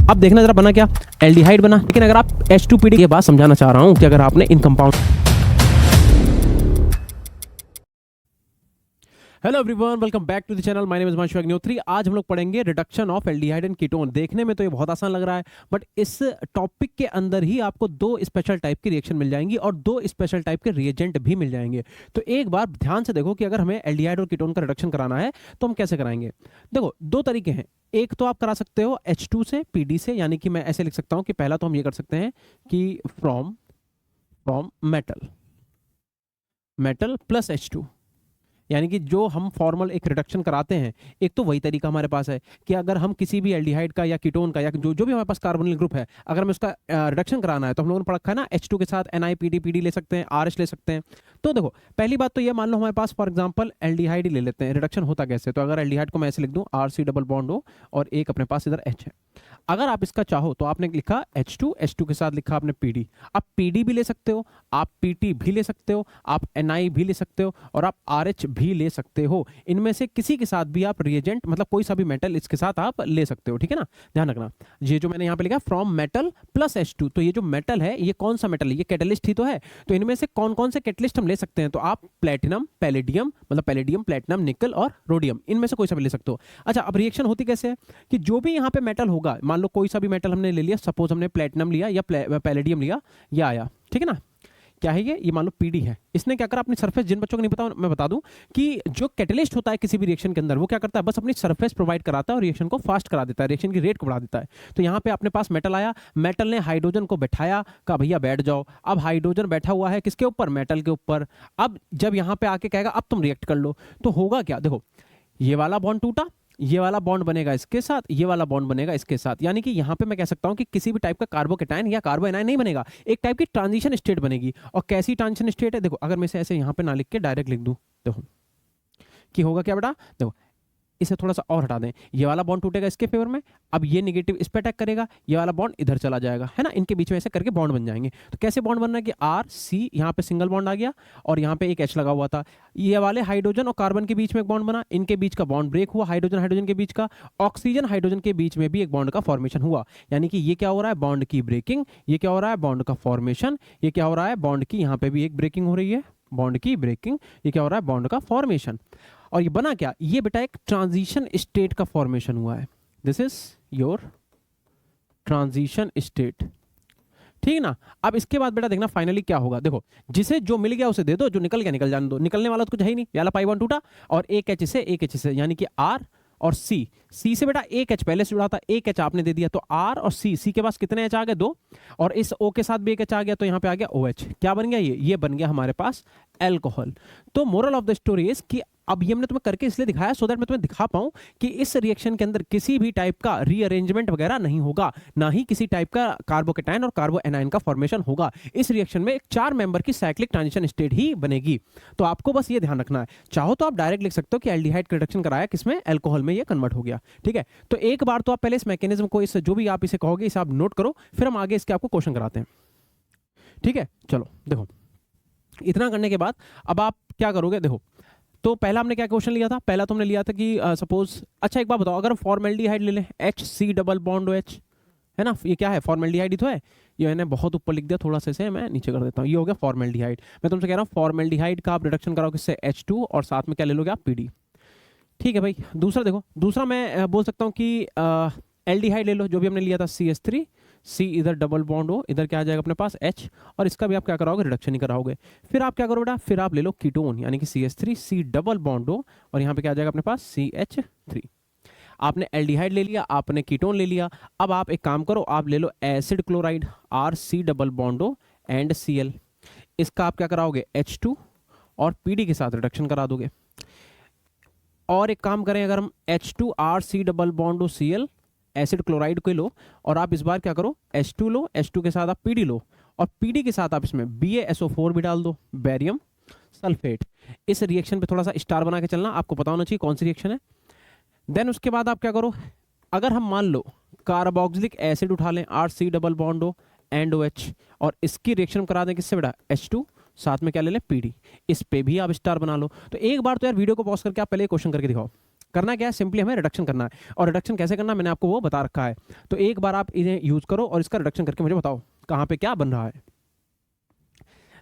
अब देखना जरा बना क्या, एल्डिहाइड बना। लेकिन अगर आप H2PD ये बात समझाना चाह रहा हूं कि अगर आपने इन compound. Hello everyone, welcome back to the channel. My name is Himanshu Agnihotri. आज हम लोग पढ़ेंगे reduction of aldehyde and ketone. देखने में तो ये बहुत आसान लग रहा है, बट इस टॉपिक के अंदर ही आपको दो स्पेशल टाइप की रिएक्शन मिल जाएंगी और दो स्पेशल टाइप के रिएजेंट भी मिल जाएंगे। तो एक बार ध्यान से देखो कि अगर हमें एल्डिहाइड और कीटोन का रिडक्शन कराना है तो हम कैसे कराएंगे। देखो, दो तरीके हैं। एक तो आप करा सकते हो H2 से PD से, यानी कि मैं ऐसे लिख सकता हूं कि पहला तो हम ये कर सकते हैं कि फ्रॉम मेटल प्लस H2, यानी कि जो हम फॉर्मल एक रिडक्शन कराते हैं। एक तो वही तरीका हमारे पास है कि अगर हम किसी भी एल्डिहाइड का या कीटोन का या जो भी हमारे पास कार्बोनिल ग्रुप है, अगर हमें उसका रिडक्शन कराना है तो हम लोगों ने पढ़ा है ना, H2 के साथ NiPD ले सकते हैं, RH ले सकते हैं। तो देखो, पहली बात तो ये मान लो हमारे पास फॉर एग्जांपल एल्डिहाइड ही ले लेते हैं। रिडक्शन होता कैसे, तो अगर एल्डिहाइड को मैं ऐसे लिख दूं RC डबल बॉन्ड हो और एक अपने पास इधर H है। अगर आप इसका चाहो तो आपने लिखा H2 के साथ लिखा आपने PD। आप PD भी ले सकते हो, आप PT भी ले सकते हो, आप Ni भी ले सकते हो और आप RH भी ले सकते हो। इनमें से किसी के साथ भी आप रिएजेंट, मतलब कोई सा भी मेटल इसके साथ आप ले सकते हो, ठीक है ना। ध्यान रखना, ये जो मैंने यहाँ पे लिखा फ्रॉम मेटल प्लस H2, तो ये जो मेटल है ये कौन सा मेटल है, ये कैटलिस्ट ही तो है। तो इनमें से कौन कौन से कैटलिस्ट हम ले सकते हैं, तो आप प्लेटिनम, पैलेडियम, मतलब पैलेडियम, प्लेटिनम, निकल और रोडियम, इनमें से कोई सा भी ले सकते हो। अच्छा, अब रिएक्शन होती कैसे है कि जो भी यहाँ पे मेटल होगा, मान लो कोई सा भी मेटल हमने ले लिया, सपोज हमने प्लेटिनम लिया या पैलेडियम लिया, या आया, ठीक है ना। क्या है ये मान लो PD है। इसने क्या करा, अपनी सरफेस, जिन बच्चों को नहीं पता मैं बता दूं कि जो कैटलिस्ट होता है किसी भी रिएक्शन के अंदर, वो क्या करता है, बस अपनी सरफेस प्रोवाइड कराता है और रिएक्शन को फास्ट करा देता है, रिएक्शन की रेट को बढ़ा देता है। तो यहाँ पे अपने पास मेटल आया, मेटल ने हाइड्रोजन को बैठाया, कहा भैया बैठ जाओ। अब हाइड्रोजन बैठा हुआ है किसके ऊपर, मेटल के ऊपर। अब जब यहाँ पे आके कहेगा अब तुम रिएक्ट कर लो, तो होगा क्या, देखो ये वाला बॉन्ड टूटा, ये वाला बॉन्ड बनेगा इसके साथ, ये वाला बॉन्ड बनेगा इसके साथ। यानी कि यहाँ पे मैं कह सकता हूँ कि किसी भी टाइप का कार्बोकेटायन या कार्बोएनायन नहीं बनेगा, एक टाइप की ट्रांजिशन स्टेट बनेगी। और कैसी ट्रांजिशन स्टेट है, देखो अगर मैं इसे ऐसे यहाँ पे ना लिख के डायरेक्ट लिख दूं, देखो कि होगा क्या बेटा, देखो इसे थोड़ा सा और हटा दें, ये वाला बॉन्ड टूटेगा इसके फेवर में, अब ये नेगेटिव इस पे अटैक करेगा, ये वाला बॉन्ड इधर चला जाएगा, है ना। इनके बीच में ऐसे करके बॉन्ड बन जाएंगे। तो कैसे बॉन्ड बनना है कि RC, यहाँ पे सिंगल बॉन्ड आ गया और यहाँ पे एक H लगा हुआ था, ये वाले हाइड्रोजन और कार्बन के बीच में एक बॉन्ड बना, इनके बीच का बॉन्ड ब्रेक हुआ, हाइड्रोजन हाइड्रोजन के बीच का, ऑक्सीजन हाइड्रोजन के बीच में भी एक बॉन्ड का फॉर्मेशन हुआ। यानी कि ये क्या हो रहा है, बॉन्ड की ब्रेकिंग, ये क्या हो रहा है, बॉन्ड का फॉर्मेशन, ये क्या हो रहा है, बॉन्ड की यहाँ पे भी एक ब्रेकिंग हो रही है, बॉन्ड की ब्रेकिंग, ये क्या हो रहा है, बॉन्ड का फॉर्मेशन। और ये बना क्या, ये बेटा एक ट्रांजिशन स्टेट का फॉर्मेशन हुआ है। This is your transition state, ठीक है ना। अब इसके बाद बेटा देखना फाइनली क्या होगा, देखो जिसे जो मिल गया उसे दे दो, जो निकल गया निकल जाने दो, निकलने वाला तो कुछ है ही नहीं, याला पाई बॉन्ड टूटा और एक H से, यानी कि R और C से बेटा एक H पहले से जुड़ा था, एक H आपने दे दिया, तो R और C के पास कितने H आ गए, दो, और इस O के साथ भी एक H आ गया, तो यहाँ पे आ गया OH। क्या बन गया, ये बन गया हमारे पास एल्कोहल। तो moral of the story is कि अब ये हमने तुम्हें करके इसलिए दिखाया सो दैट मैं तुम्हें दिखा पाऊं कि इस रिएक्शन के अंदर किसी भी टाइप का रीअरेंजमेंट वगैरह नहीं होगा, ना ही किसी टाइप का कार्बोकेटायन और कार्बोएनायन का फॉर्मेशन होगा। इस रिएक्शन में एक 4 मेंबर की साइक्लिक ट्रांजिशन स्टेट ही बनेगी। तो आपको बस ये ध्यान रखना है, चाहो तो आप डायरेक्ट लिख सकते हो कि एल्डिहाइड का रिडक्शन कराया किसमें, एल्कोहल में, ये कन्वर्ट हो गया, ठीक है। तो एक बार तो आप पहले इस मैकेनिज्म को, इस जो भी आप इसे कहोगे इसे आप नोट करो, फिर हम आगे इसके आपको क्वेश्चन कराते हैं, ठीक है। चलो देखो, इतना करने के बाद अब आप क्या करोगे, देखो तो पहला हमने क्या क्वेश्चन लिया था, पहला तो हमने लिया था कि सपोज, अच्छा एक बात बताओ, अगर फॉर्मेल्डिहाइड ले लें, HC डबल बॉन्ड OH, है ना, ये क्या है, फॉर्मेल्डिहाइड ही तो है। ये मैंने बहुत ऊपर लिख दिया, थोड़ा सा इसे मैं नीचे कर देता हूँ, ये हो गया फॉर्मेल्डिहाइड। मैं तुमसे कह रहा हूँ फॉर्मेल्डिहाइड का आप रिडक्शन कराओ किससे, H2, और साथ में क्या ले लोगे आप, PD, ठीक है भाई। दूसरा देखो, दूसरा मैं बोल सकता हूँ कि एल्डिहाइड ले लो, जो भी हमने लिया था CH3, C इधर डबल बॉन्ड हो, इधर क्या आ जाएगा अपने पास H, और इसका भी आप क्या कराओगे, रिडक्शन ही कराओगे। फिर आप क्या करो बेटा, फिर आप ले लो कीटोन, यानी कि CH3, C डबल बॉन्ड हो, और यहाँ पे क्या आ जाएगा अपने पास CH3। आपने एल्डिहाइड ले लिया, आपने कीटोन ले लिया। अब आप एक काम करो, आप ले लो acid chloride, RC double bond O and Cl, इसका आप क्या कराओगे, H2 और PD के साथ रिडक्शन करा दोगे। और एक काम करें, अगर हम H2RC डबल बॉन्ड हो Cl, एसिड क्लोराइड को लो, और आप इस बार क्या करो, H2 लो, H2 के साथ आप PD लो, और PD के साथ आप इसमें BaSO4 भी डाल दो, बेरियम सल्फेट। इस रिएक्शन पे थोड़ा सा स्टार बना के चलना, आपको पता होना चाहिए कौन सी रिएक्शन है। देन उसके बाद आप क्या करो, अगर हम मान लो कार्बोक्सिलिक एसिड उठा लें, RC double bond O and OH, और इसकी रिएक्शन करा दें किससे बेटा, H2, साथ में क्या ले लें, PD, इस पे भी आप स्टार बना लो। तो एक बार तो यार वीडियो को पॉज करके आप पहले क्वेश्चन करके दिखाओ, करना क्या है, सिंपली हमें रिडक्शन करना है। और रिडक्शन कैसे करना है मैंने आपको वो बता रखा है। तो एक बार आप इन्हें यूज करो और इसका रिडक्शन करके मुझे बताओ कहाँ पे क्या बन रहा है।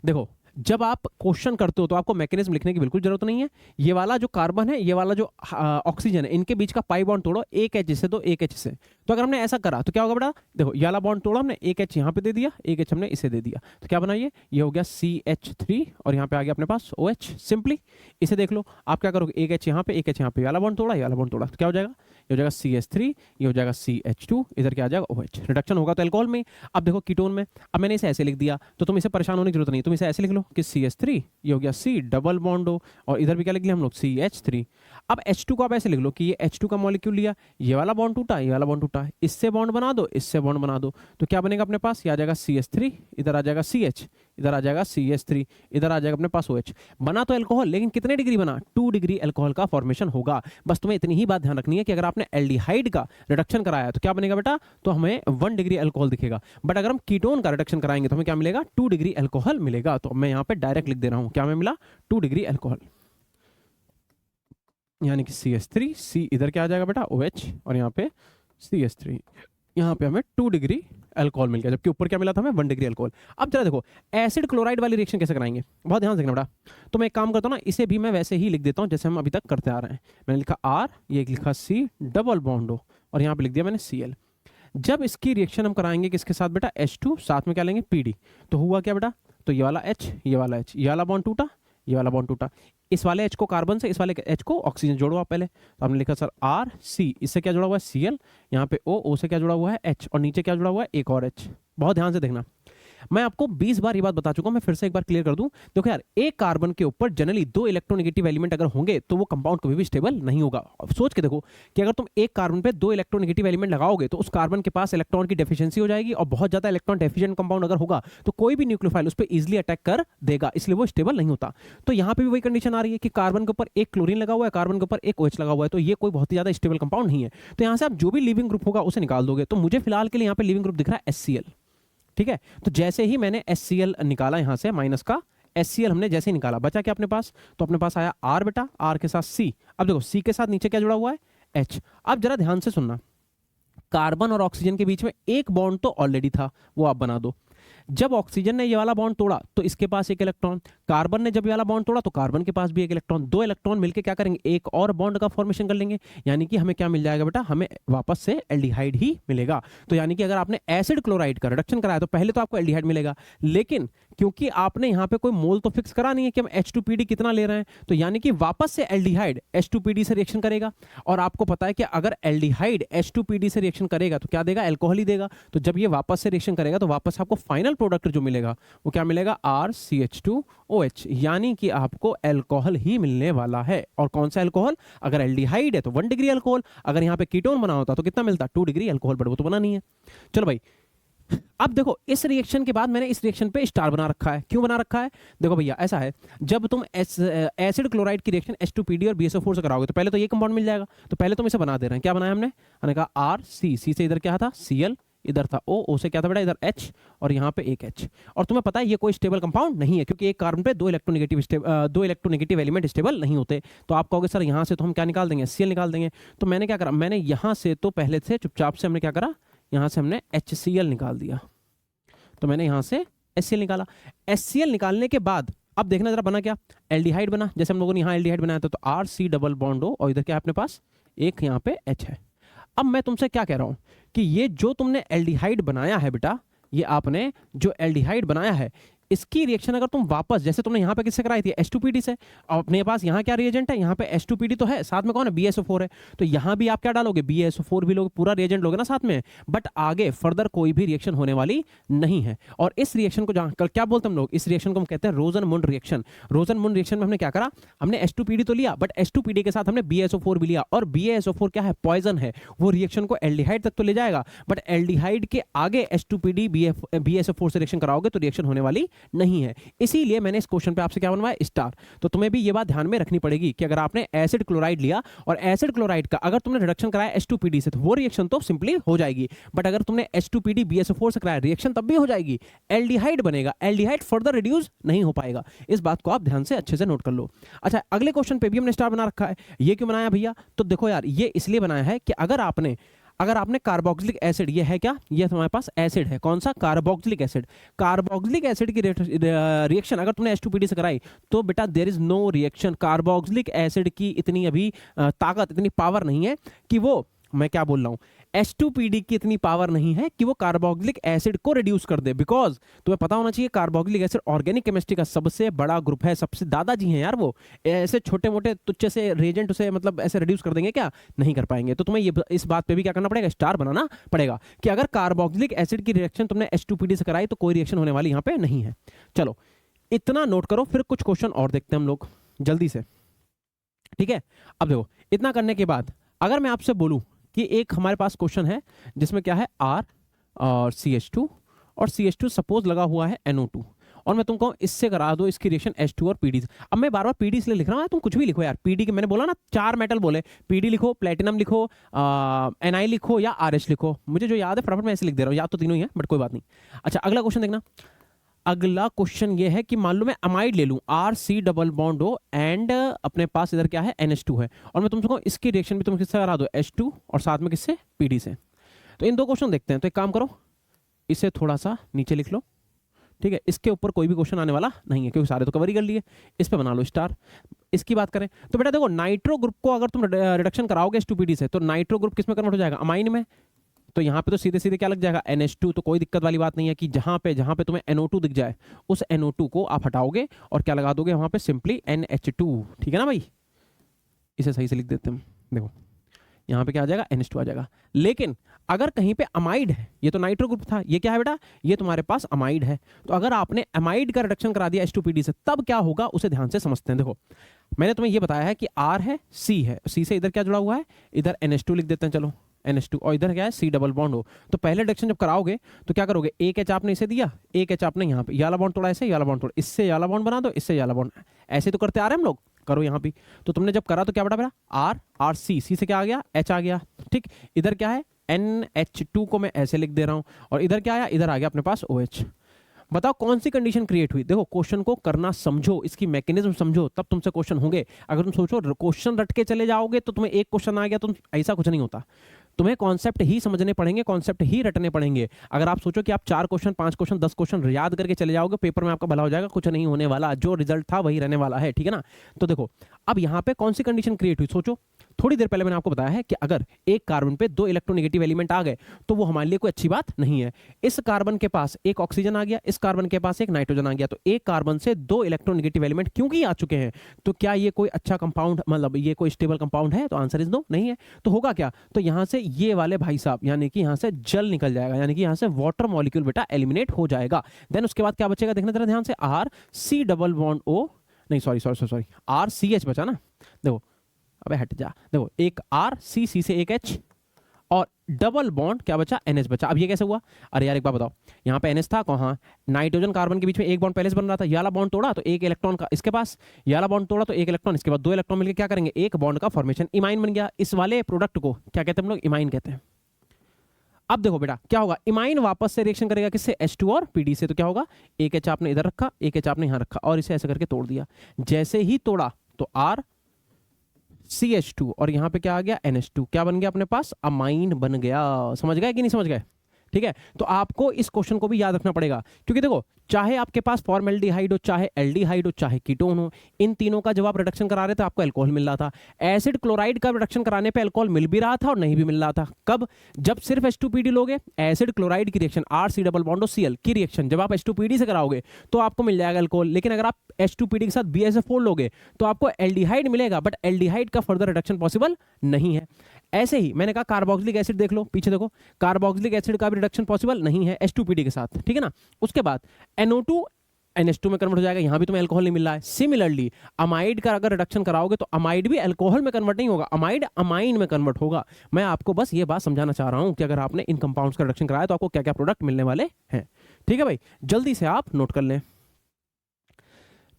देखो जब आप क्वेश्चन करते हो तो आपको मैकेनिज्म लिखने की बिल्कुल जरूरत नहीं है। ये वाला जो कार्बन है, ये वाला जो ऑक्सीजन है, इनके बीच का पाई बॉन्ड तोड़ो, एक एच से दो, एक एच से। तो अगर हमने ऐसा करा तो क्या होगा बेटा, देखो ये वाला बॉन्ड तोड़ा हमने, एक एच यहाँ पे दे दिया, एक एच हमने इसे दे दिया, तो क्या बना ये हो गया CH3 और यहाँ पे आ गया अपने पास OH। सिंपली इसे देख लो, आप क्या करोगे, एक एच यहाँ पे, एक एच यहाँ पे, वाला बॉन्ड तोड़ा, ये वाला बॉन्ड तोड़ा, तो क्या हो जाएगा, ये हो जाएगा CH3, ये हो जाएगा CH2, इधर क्या आ जाएगा OH। रिडक्शन होगा तो अल्कोहल में। अब देखो कीटोन में, अब मैंने इसे ऐसे लिख दिया तो तुम इसे परेशान होने की जरूरत नहीं, तुम इसे ऐसे लिख लो कि CH3, ये हो गया C डबल बॉन्ड हो, और इधर भी क्या लिख लिया हम लोग CH3। अब H2 को आप ऐसे लिख लो कि ये H2 का मॉलिक्यूल लिया, ये वाला बॉन्ड टूटा, ये वाला बॉन्ड टूटा, इससे बॉन्ड बना दो, इससे बॉन्ड बना दो, तो क्या बनेगा अपने पास, ये आ जाएगा CH3, इधर आ जाएगा CH, इधर आ जाएगा CH3, इधर आ जाएगा अपने पास OH। बना तो अल्कोहल, लेकिन कितने डिग्री बना, 2 डिग्री अल्कोहल का फॉर्मेशन होगा। बस तुम्हें इतनी ही बात ध्यान रखनी है कि अगर आपने एल्डिहाइड का रिडक्शन कराया तो क्या बनेगा बेटा, तो हमें 1 डिग्री अल्कोहल दिखेगा। बट अगर हम कीटोन का रिडक्शन कराएंगे तो हमें क्या मिलेगा, 2 डिग्री अल्कोहल मिलेगा। तो मैं यहाँ पे डायरेक्ट लिख दे रहा हूँ, क्या हमें मिला, 2 डिग्री अल्कोहल, यानी कि CH3, C इधर क्या आ जाएगा बेटा OH, और यहाँ पे CH3, यहाँ पे हमें 2 डिग्री अल्कोहल मिल गया, जबकि ऊपर क्या मिला था हमें, 1 डिग्री अल्कोहल। अब जरा देखो एसिड क्लोराइड वाली रिएक्शन कैसे कराएंगे, बहुत ध्यान से देखना बेटा। तो मैं एक काम करता हूँ ना, इसे भी मैं वैसे ही लिख देता हूँ जैसे हम अभी तक करते आ रहे हैं। मैंने लिखा R, ये लिखा C डबल बॉन्ड हो, और यहाँ पे लिख दिया मैंने Cl। जब इसकी रिएक्शन हम कराएंगे किसके साथ बेटा, H2, साथ में क्या लेंगे PD, तो हुआ क्या बेटा, तो ये वाला H, ये वाला H, ये वाला बॉन्ड टूटा, ये वाला बॉन्ड टूटा, इस वाले H को कार्बन से, इस वाले H को ऑक्सीजन जोड़ो आप पहले। तो हमने लिखा सर RC, इससे क्या जुड़ा हुआ है Cl, यहाँ पे O से क्या जुड़ा हुआ है H, और नीचे क्या जुड़ा हुआ है, एक और H। बहुत ध्यान से देखना, मैं आपको 20 बार ये बात बता चुका हूं, मैं फिर से एक बार क्लियर कर दूं। देखो यार, एक कार्बन के ऊपर जनरली 2 इलेक्ट्रोनेगेटिव एलिमेंट अगर होंगे तो वो कंपाउंड कभी भी स्टेबल नहीं होगा। सोच के देखो कि अगर तुम एक कार्बन पे 2 इलेक्ट्रोनेगेटिव एलिमेंट लगाओगे तो उस कार्बन के पास इलेक्ट्रॉन की डेफिशिएंसी हो जाएगी, और बहुत ज्यादा इलेक्ट्रॉन डेफिशिएंट कंपाउंड अगर होगा तो कोई भी न्यूक्लियोफाइल उस पर इजिली अटैक कर देगा, इसलिए वो स्टेबल नहीं होता। तो यहाँ पे भी वही कंडीशन आ रही है कि कार्बन के ऊपर एक क्लोरीन लगा हुआ है, कार्बन के ऊपर एक OH लगा हुआ है, तो ये कोई बहुत ही ज्यादा स्टेबल कंपाउंड नहीं है। तो यहाँ से आप जो भी लिविंग ग्रुप होगा उसे निकाल दोगे। तो मुझे फिलहाल के लिए यहाँ पे लिविंग ग्रुप दिख रहा है HCl, ठीक है। तो जैसे ही मैंने HCl निकाला यहां से माइनस का, HCl हमने जैसे ही निकाला, बचा क्या अपने पास, तो अपने पास आया R बेटा, R के साथ C। अब देखो C के साथ नीचे क्या जुड़ा हुआ है H। अब जरा ध्यान से सुनना, कार्बन और ऑक्सीजन के बीच में एक बॉन्ड तो ऑलरेडी था, वो आप बना दो। जब ऑक्सीजन ने ये वाला बॉन्ड तोड़ा तो इसके पास एक इलेक्ट्रॉन, कार्बन ने जब ये वाला बॉन्ड तोड़ा तो कार्बन के पास भी एक इलेक्ट्रॉन, 2 इलेक्ट्रॉन मिलकर क्या करेंगे, एक और बॉन्ड का फॉर्मेशन कर लेंगे, यानी कि हमें क्या मिल जाएगा बेटा, हमें वापस से एल्डिहाइड ही मिलेगा। तो यानी कि अगर आपने एसिड क्लोराइड का रिडक्शन कराया तो पहले तो आपको एल्डिहाइड मिलेगा, लेकिन क्योंकि आपने यहाँ पे कोई मोल तो फिक्स करा नहीं है कि हम H2PD कितना ले रहे हैं, तो यानी कि वापस से एल्डिहाइड H2PD से रिएक्शन करेगा। और आपको पता है कि अगर एल्डिहाइड H2PD से रिएक्शन करेगा तो क्या देगा, अल्कोहल ही देगा। तो जब ये वापस से रिएक्शन करेगा तो वापस आपको फाइनल प्रोडक्ट जो मिलेगा वो क्या मिलेगा, RCH2OH, यानी कि आपको अल्कोहल ही मिलने वाला है। और कौन सा अल्कोहल, अगर एल्डिहाइड है तो 1 डिग्री अल्कोहल, अगर यहाँ पे कीटोन बना होता तो कितना मिलता, 2 डिग्री अल्कोहल, बट वो तो बना नहीं है। चलो भाई, अब देखो इस रिएक्शन के बाद मैंने इस रिएक्शन पे स्टार बना रखा है। क्यों बना रखा है, देखो भैया ऐसा है, जब तुम एसिड क्लोराइड की रिएक्शन H2PD और BSO4 से कराओगे तो पहले तो ये कंपाउंड मिल जाएगा। तो पहले तुम इसे बना दे रहे हैं, क्या बनाया हमने कहा RC, C से इधर क्या था Cl, इधर था O से क्या था बेटा, इधर H, और यहाँ पे एक H। और तुम्हें पता है ये कोई स्टेबल कंपाउंड नहीं है, क्योंकि एक कार्बन पे 2 इलेक्ट्रोनेगेटिव एलिमेंट स्टेबल नहीं होते। तो आप कहोगे सर यहाँ से तो हम क्या निकाल देंगे, Cl निकाल देंगे। तो मैंने क्या करा, मैंने यहाँ से तो पहले से चुपचाप से हमने क्या करा, यहाँ से हमने HCl निकाल दिया। तो मैंने यहां से HCl निकाला। HCl निकालने के बाद अब देखना जरा बना क्या, एल्डिहाइड बना, जैसे हम लोगों ने यहां एल्डिहाइड बनाया था। तो RC डबल बॉन्ड हो, और इधर क्या है अपने पास, एक यहां पे H है। अब मैं तुमसे क्या कह रहा हूं कि ये जो तुमने एल्डिहाइड बनाया है बेटा, ये आपने जो एल्डिहाइड बनाया है, इसकी रिएक्शन अगर तुम वापस, जैसे तुमने यहाँ पे किससे कराई थी, H2PD से, और अपने पास यहाँ क्या रिएजेंट है, यहाँ पे H2PD तो है, साथ में कौन है, BSO4 है। तो यहाँ भी आप क्या डालोगे, BSO4 भी लोगे, पूरा रिएजेंट लोगे ना साथ में। बट आगे फर्दर कोई भी रिएक्शन होने वाली नहीं है। और इस रिएक्शन को जहाँ क्या बोलते हैं हम लोग, इस रिएक्शन को हम कहते हैं रोजन-मुंड रिएक्शन। रोजन-मुंड रिएक्शन में हमने क्या करा, हमने H2PD तो लिया, बट H2PD के साथ हमने BSO4 भी लिया। और BSO4 क्या है, पॉइजन है, वो रिएक्शन को एल्डिहाइड तक तो ले जाएगा, बट एल्डिहाइड के आगे H2PD BSO4 से रिएक्शन कराओगे तो रिएक्शन होने वाली नहीं है। इसीलिए मैंने इस क्वेश्चन पे आपसे क्या बनवाया, स्टार। तो तुम्हें भी ये बात ध्यान में रखनी पड़ेगी कि अगर आपने एसिड क्लोराइड लिया और एसिड क्लोराइड का अगर तुमने रिडक्शन कराया H2PD से, तो वो रिएक्शन तो सिंपली हो जाएगी। बट अगर तुमने H2PD BSO4 से कराया, रिएक्शन तब भी हो जाएगी, एल्डिहाइड बनेगा, एल्डिहाइड फर्दर रिड्यूस नहीं हो पाएगा। इस बात को आप ध्यान से अच्छे से नोट कर लो। अच्छा, अगले क्वेश्चन पे भी हमने स्टार बना रखा है। ये क्यों बनाया भैया? तो देखो यार, ये इसलिए बनाया है कि अगर आपने कार्बोक्सिलिक एसिड, ये है क्या, ये हमारे पास एसिड है, कौन सा, कार्बोक्सिलिक एसिड। कार्बोक्सिलिक एसिड की रिएक्शन अगर तुमने H2PD से कराई तो बेटा there is no reaction. Carboxylic acid की इतनी अभी ताकत, इतनी पावर नहीं है कि वो, मैं क्या बोल रहा हूं, H2PD की इतनी पावर नहीं है कि वो कार्बोक्सिलिक एसिड को रिड्यूस कर दे। बिकॉज तुम्हें पता होना चाहिए कार्बोक्सिलिक एसिड ऑर्गेनिक केमिस्ट्री का सबसे बड़ा ग्रुप है, सबसे दादाजी हैं यार वो। ऐसे छोटे मोटे तुच्छ से रिएजेंट उसे मतलब ऐसे रिड्यूस कर देंगे क्या? नहीं कर पाएंगे। तो तुम्हें ये इस बात पे भी क्या करना पड़ेगा, स्टार बनाना पड़ेगा कि अगर कार्बोक्सिलिक एसिड की रिएक्शन तुमने H2PD से कराई तो कोई रिएक्शन होने वाली यहाँ पे नहीं है। चलो इतना नोट करो, फिर कुछ क्वेश्चन और देखते हैं हम लोग जल्दी से, ठीक है। अब देखो, इतना करने के बाद अगर मैं आपसे बोलूं कि एक हमारे पास क्वेश्चन है जिसमें क्या है, R और CH2 और CH2 सपोज लगा हुआ है NO2, और मैं तुमको इससे करा दो इसकी रिएक्शन H2 और PD से। अब मैं बार बार PD इसलिए लिख रहा हूँ, तुम कुछ भी लिखो यार। PD के मैंने बोला ना 4 मेटल बोले, PD लिखो, प्लेटिनम लिखो, Ni लिखो या RH लिखो। मुझे जो याद है फटाफट मैं ऐसे लिख दे रहा हूँ, याद तो तीनों ही है बट कोई बात नहीं। अच्छा, अगला क्वेश्चन देखना। अगला क्वेश्चन ये है कि मान लो मैं अमाइड ले लूं, RC double bond O and अपने पास इधर क्या है, NH2 है, और मैं तुमसे कहूं इसकी रिएक्शन भी तुम किससे करा दो, H2 और साथ में किससे, PD से। तो इन दो क्वेश्चन देखते हैं। तो एक काम करो, इसे थोड़ा सा नीचे लिख लो, ठीक है। इसके ऊपर कोई भी क्वेश्चन आने वाला नहीं है क्योंकि सारे तो कवर ही कर लिए। इस पे बना लो स्टार। इसकी बात करें तो बेटा देखो, नाइट्रो ग्रुप को अगर तुम रिडक्शन कराओगे H2PD से तो नाइट्रो ग्रुप किस में कन्वर्ट हो जाएगा, अमाइन में। तो यहाँ पे तो सीधे सीधे क्या लग जाएगा, NH2। तो कोई दिक्कत वाली बात नहीं है कि जहाँ पे तुम्हें NO2 दिख जाए उस NO2 को आप हटाओगे और क्या लगा दोगे वहाँ पे, सिंपली NH2, ठीक है ना भाई। इसे सही से लिख देते हैं, देखो यहाँ पे क्या आ जाएगा, NH2 आ जाएगा। लेकिन अगर कहीं पे अमाइड है, ये तो नाइट्रो ग्रुप था, ये क्या है बेटा, ये तुम्हारे पास अमाइड है। तो अगर आपने अमाइड का रिडक्शन करा दिया H2PD से तब क्या होगा उसे ध्यान से समझते हैं। देखो मैंने तुम्हें ये बताया है कि R है, C है, C से इधर क्या जुड़ा हुआ है, इधर NH2 लिख देते हैं, चलो NH2, और इधर क्या है, C डबल बॉन्ड हो। तो पहले रिडक्शन जब कराओगे तो क्या करोगे, एक H आपने इसे दिया, एक H आपने यहाँ पे ये वाला बॉन्ड तोड़ा, ऐसे ये वाला बॉन्ड तोड़ा, इससे ये वाला बॉन्ड बना दो, इससे ये वाला बॉन्ड, ऐसे तो करते आ रहे हैं हम लोग, करो यहाँ पे। तो तुमने जब करा तो क्या बड़ा R R C से क्या आ गया, H आ गया, ठीक। इधर क्या है, NH2 को मैं ऐसे लिख दे रहा हूँ, और इधर क्या आया, इधर आ गया अपने पास OH। बताओ कौन सी कंडीशन क्रिएट हुई। देखो क्वेश्चन को करना समझो, इसकी मैकेनिज्म समझो, तब तुमसे क्वेश्चन होंगे। अगर तुम सोचो क्वेश्चन रट के चले जाओगे तो तुम्हें एक क्वेश्चन आ गया, तुम ऐसा कुछ नहीं होता। तुम्हें कॉन्सेप्ट ही समझने पड़ेंगे, कॉन्सेप्ट ही रटने पड़ेंगे। अगर आप सोचो कि आप 4 क्वेश्चन 5 क्वेश्चन 10 क्वेश्चन याद करके चले जाओगे, पेपर में आपका भला हो जाएगा, कुछ नहीं होने वाला, जो रिजल्ट था वही रहने वाला है, ठीक है ना। तो देखो अब यहाँ पे कौन सी कंडीशन क्रिएट हुई, सोचो। थोड़ी देर पहले मैंने आपको बताया है कि अगर एक कार्बन पे 2 इलेक्ट्रोनेगेटिव एलिमेंट आ गए तो वो हमारे लिए कोई अच्छी बात नहीं है। इस कार्बन के पास एक ऑक्सीजन आ गया, इस कार्बन के पास एक नाइट्रोजन आ गया, तो एक कार्बन से 2 इलेक्ट्रोनेगेटिव एलिमेंट क्योंकि आ चुके हैं, तो क्या ये कोई अच्छा कंपाउंड, मतलब ये कोई स्टेबल कंपाउंड है? तो आंसर इज नो, नहीं है। तो होगा क्या, तो यहां से ये वाले भाई साहब यानी कि यहां से जल निकल जाएगा, यानी कि यहां से वाटर मॉलिक्यूल बेटा एलिमिनेट हो जाएगा। देन उसके बाद क्या बचेगा, देखना जरा ध्यान से, RC डबल बॉन्ड O, नहीं सॉरी RCH बचा ना। देखो अबे हट जा, देखो एक RC, C से एक H और डबल बॉन्ड क्या बचा, NH बचा। अब ये कैसे हुआ, अरे यार एक बात बताओ, यहाँ पे NH था, कहाँ, नाइट्रोजन कार्बन के बीच में एक बॉन्ड पहले से बन रहा था, ये वाला बॉन्ड तोड़ा तो एक इलेक्ट्रॉन का इसके पास, ये वाला बॉन्ड तोड़ा तो एक इलेक्ट्रॉन इसके बाद, 2 इलेक्ट्रॉन मिलकर क्या करेंगे, एक बॉन्ड का फॉर्मेशन, इमाइन बन गया। इस वाले प्रोडक्ट को क्या कहते हैं हम लोग, इमाइन कहते हैं। अब देखो बेटा क्या होगा, इमाइन वापस से रिएक्शन करेगा किससे, H2 और PD से। तो क्या होगा, एक H आपने इधर रखा, एक H आपने यहां रखा, और इसे ऐसे करके तोड़ दिया। जैसे ही तोड़ा तो RCH2 और यहां पे क्या आ गया, NH2, क्या बन गया अपने पास, अमाइन बन गया। समझ गए कि नहीं समझ गए, ठीक है। तो आपको इस क्वेश्चन को भी याद रखना पड़ेगा, क्योंकि देखो चाहे आपके पास फॉर्मेल्डिहाइड हो, चाहे एल्डिहाइड हो, चाहे कीटोन हो, इन तीनों का जब आप रिडक्शन करा रहे थे आपको अल्कोहल मिल रहा था। एसिड क्लोराइड का रिडक्शन कराने पे अल्कोहल मिल भी रहा था और नहीं भी मिल रहा था। कब, जब सिर्फ H2PD लोगे, एसिड क्लोराइड की reaction RC double bond Cl की रिएक्शन जब आप H2PD से कराओगे तो आपको मिल जाएगा अल्कोहल। लेकिन अगर आप H2PD के साथ BSO4 लोगे तो आपको एल्डिहाइड मिलेगा, बट एल्डिहाइड का फर्दर रिडक्शन पॉसिबल नहीं है। ऐसे ही मैंने कहा कार्बोक्सिलिक एसिड देख लो, पीछे देखो, कार्बोक्सिलिक एसिड का भी रिडक्शन पॉसिबल नहीं है H2PD के साथ, ठीक है ना। उसके बाद NO2 NH2 में कन्वर्ट हो जाएगा, यहां भी तुम्हें अल्कोहल नहीं मिल रहा है। सिमिलरली अमाइड का अगर रिडक्शन कराओगे तो अमाइड भी अल्कोहल में कन्वर्ट नहीं होगा, अमाइड अमाइन में कन्वर्ट होगा। मैं आपको बस ये बात समझाना चाह रहा हूं कि अगर आपने इन कंपाउंड्स का रिडक्शन कराया तो आपको क्या क्या प्रोडक्ट मिलने वाले हैं, ठीक है भाई। जल्दी से आप नोट कर लें।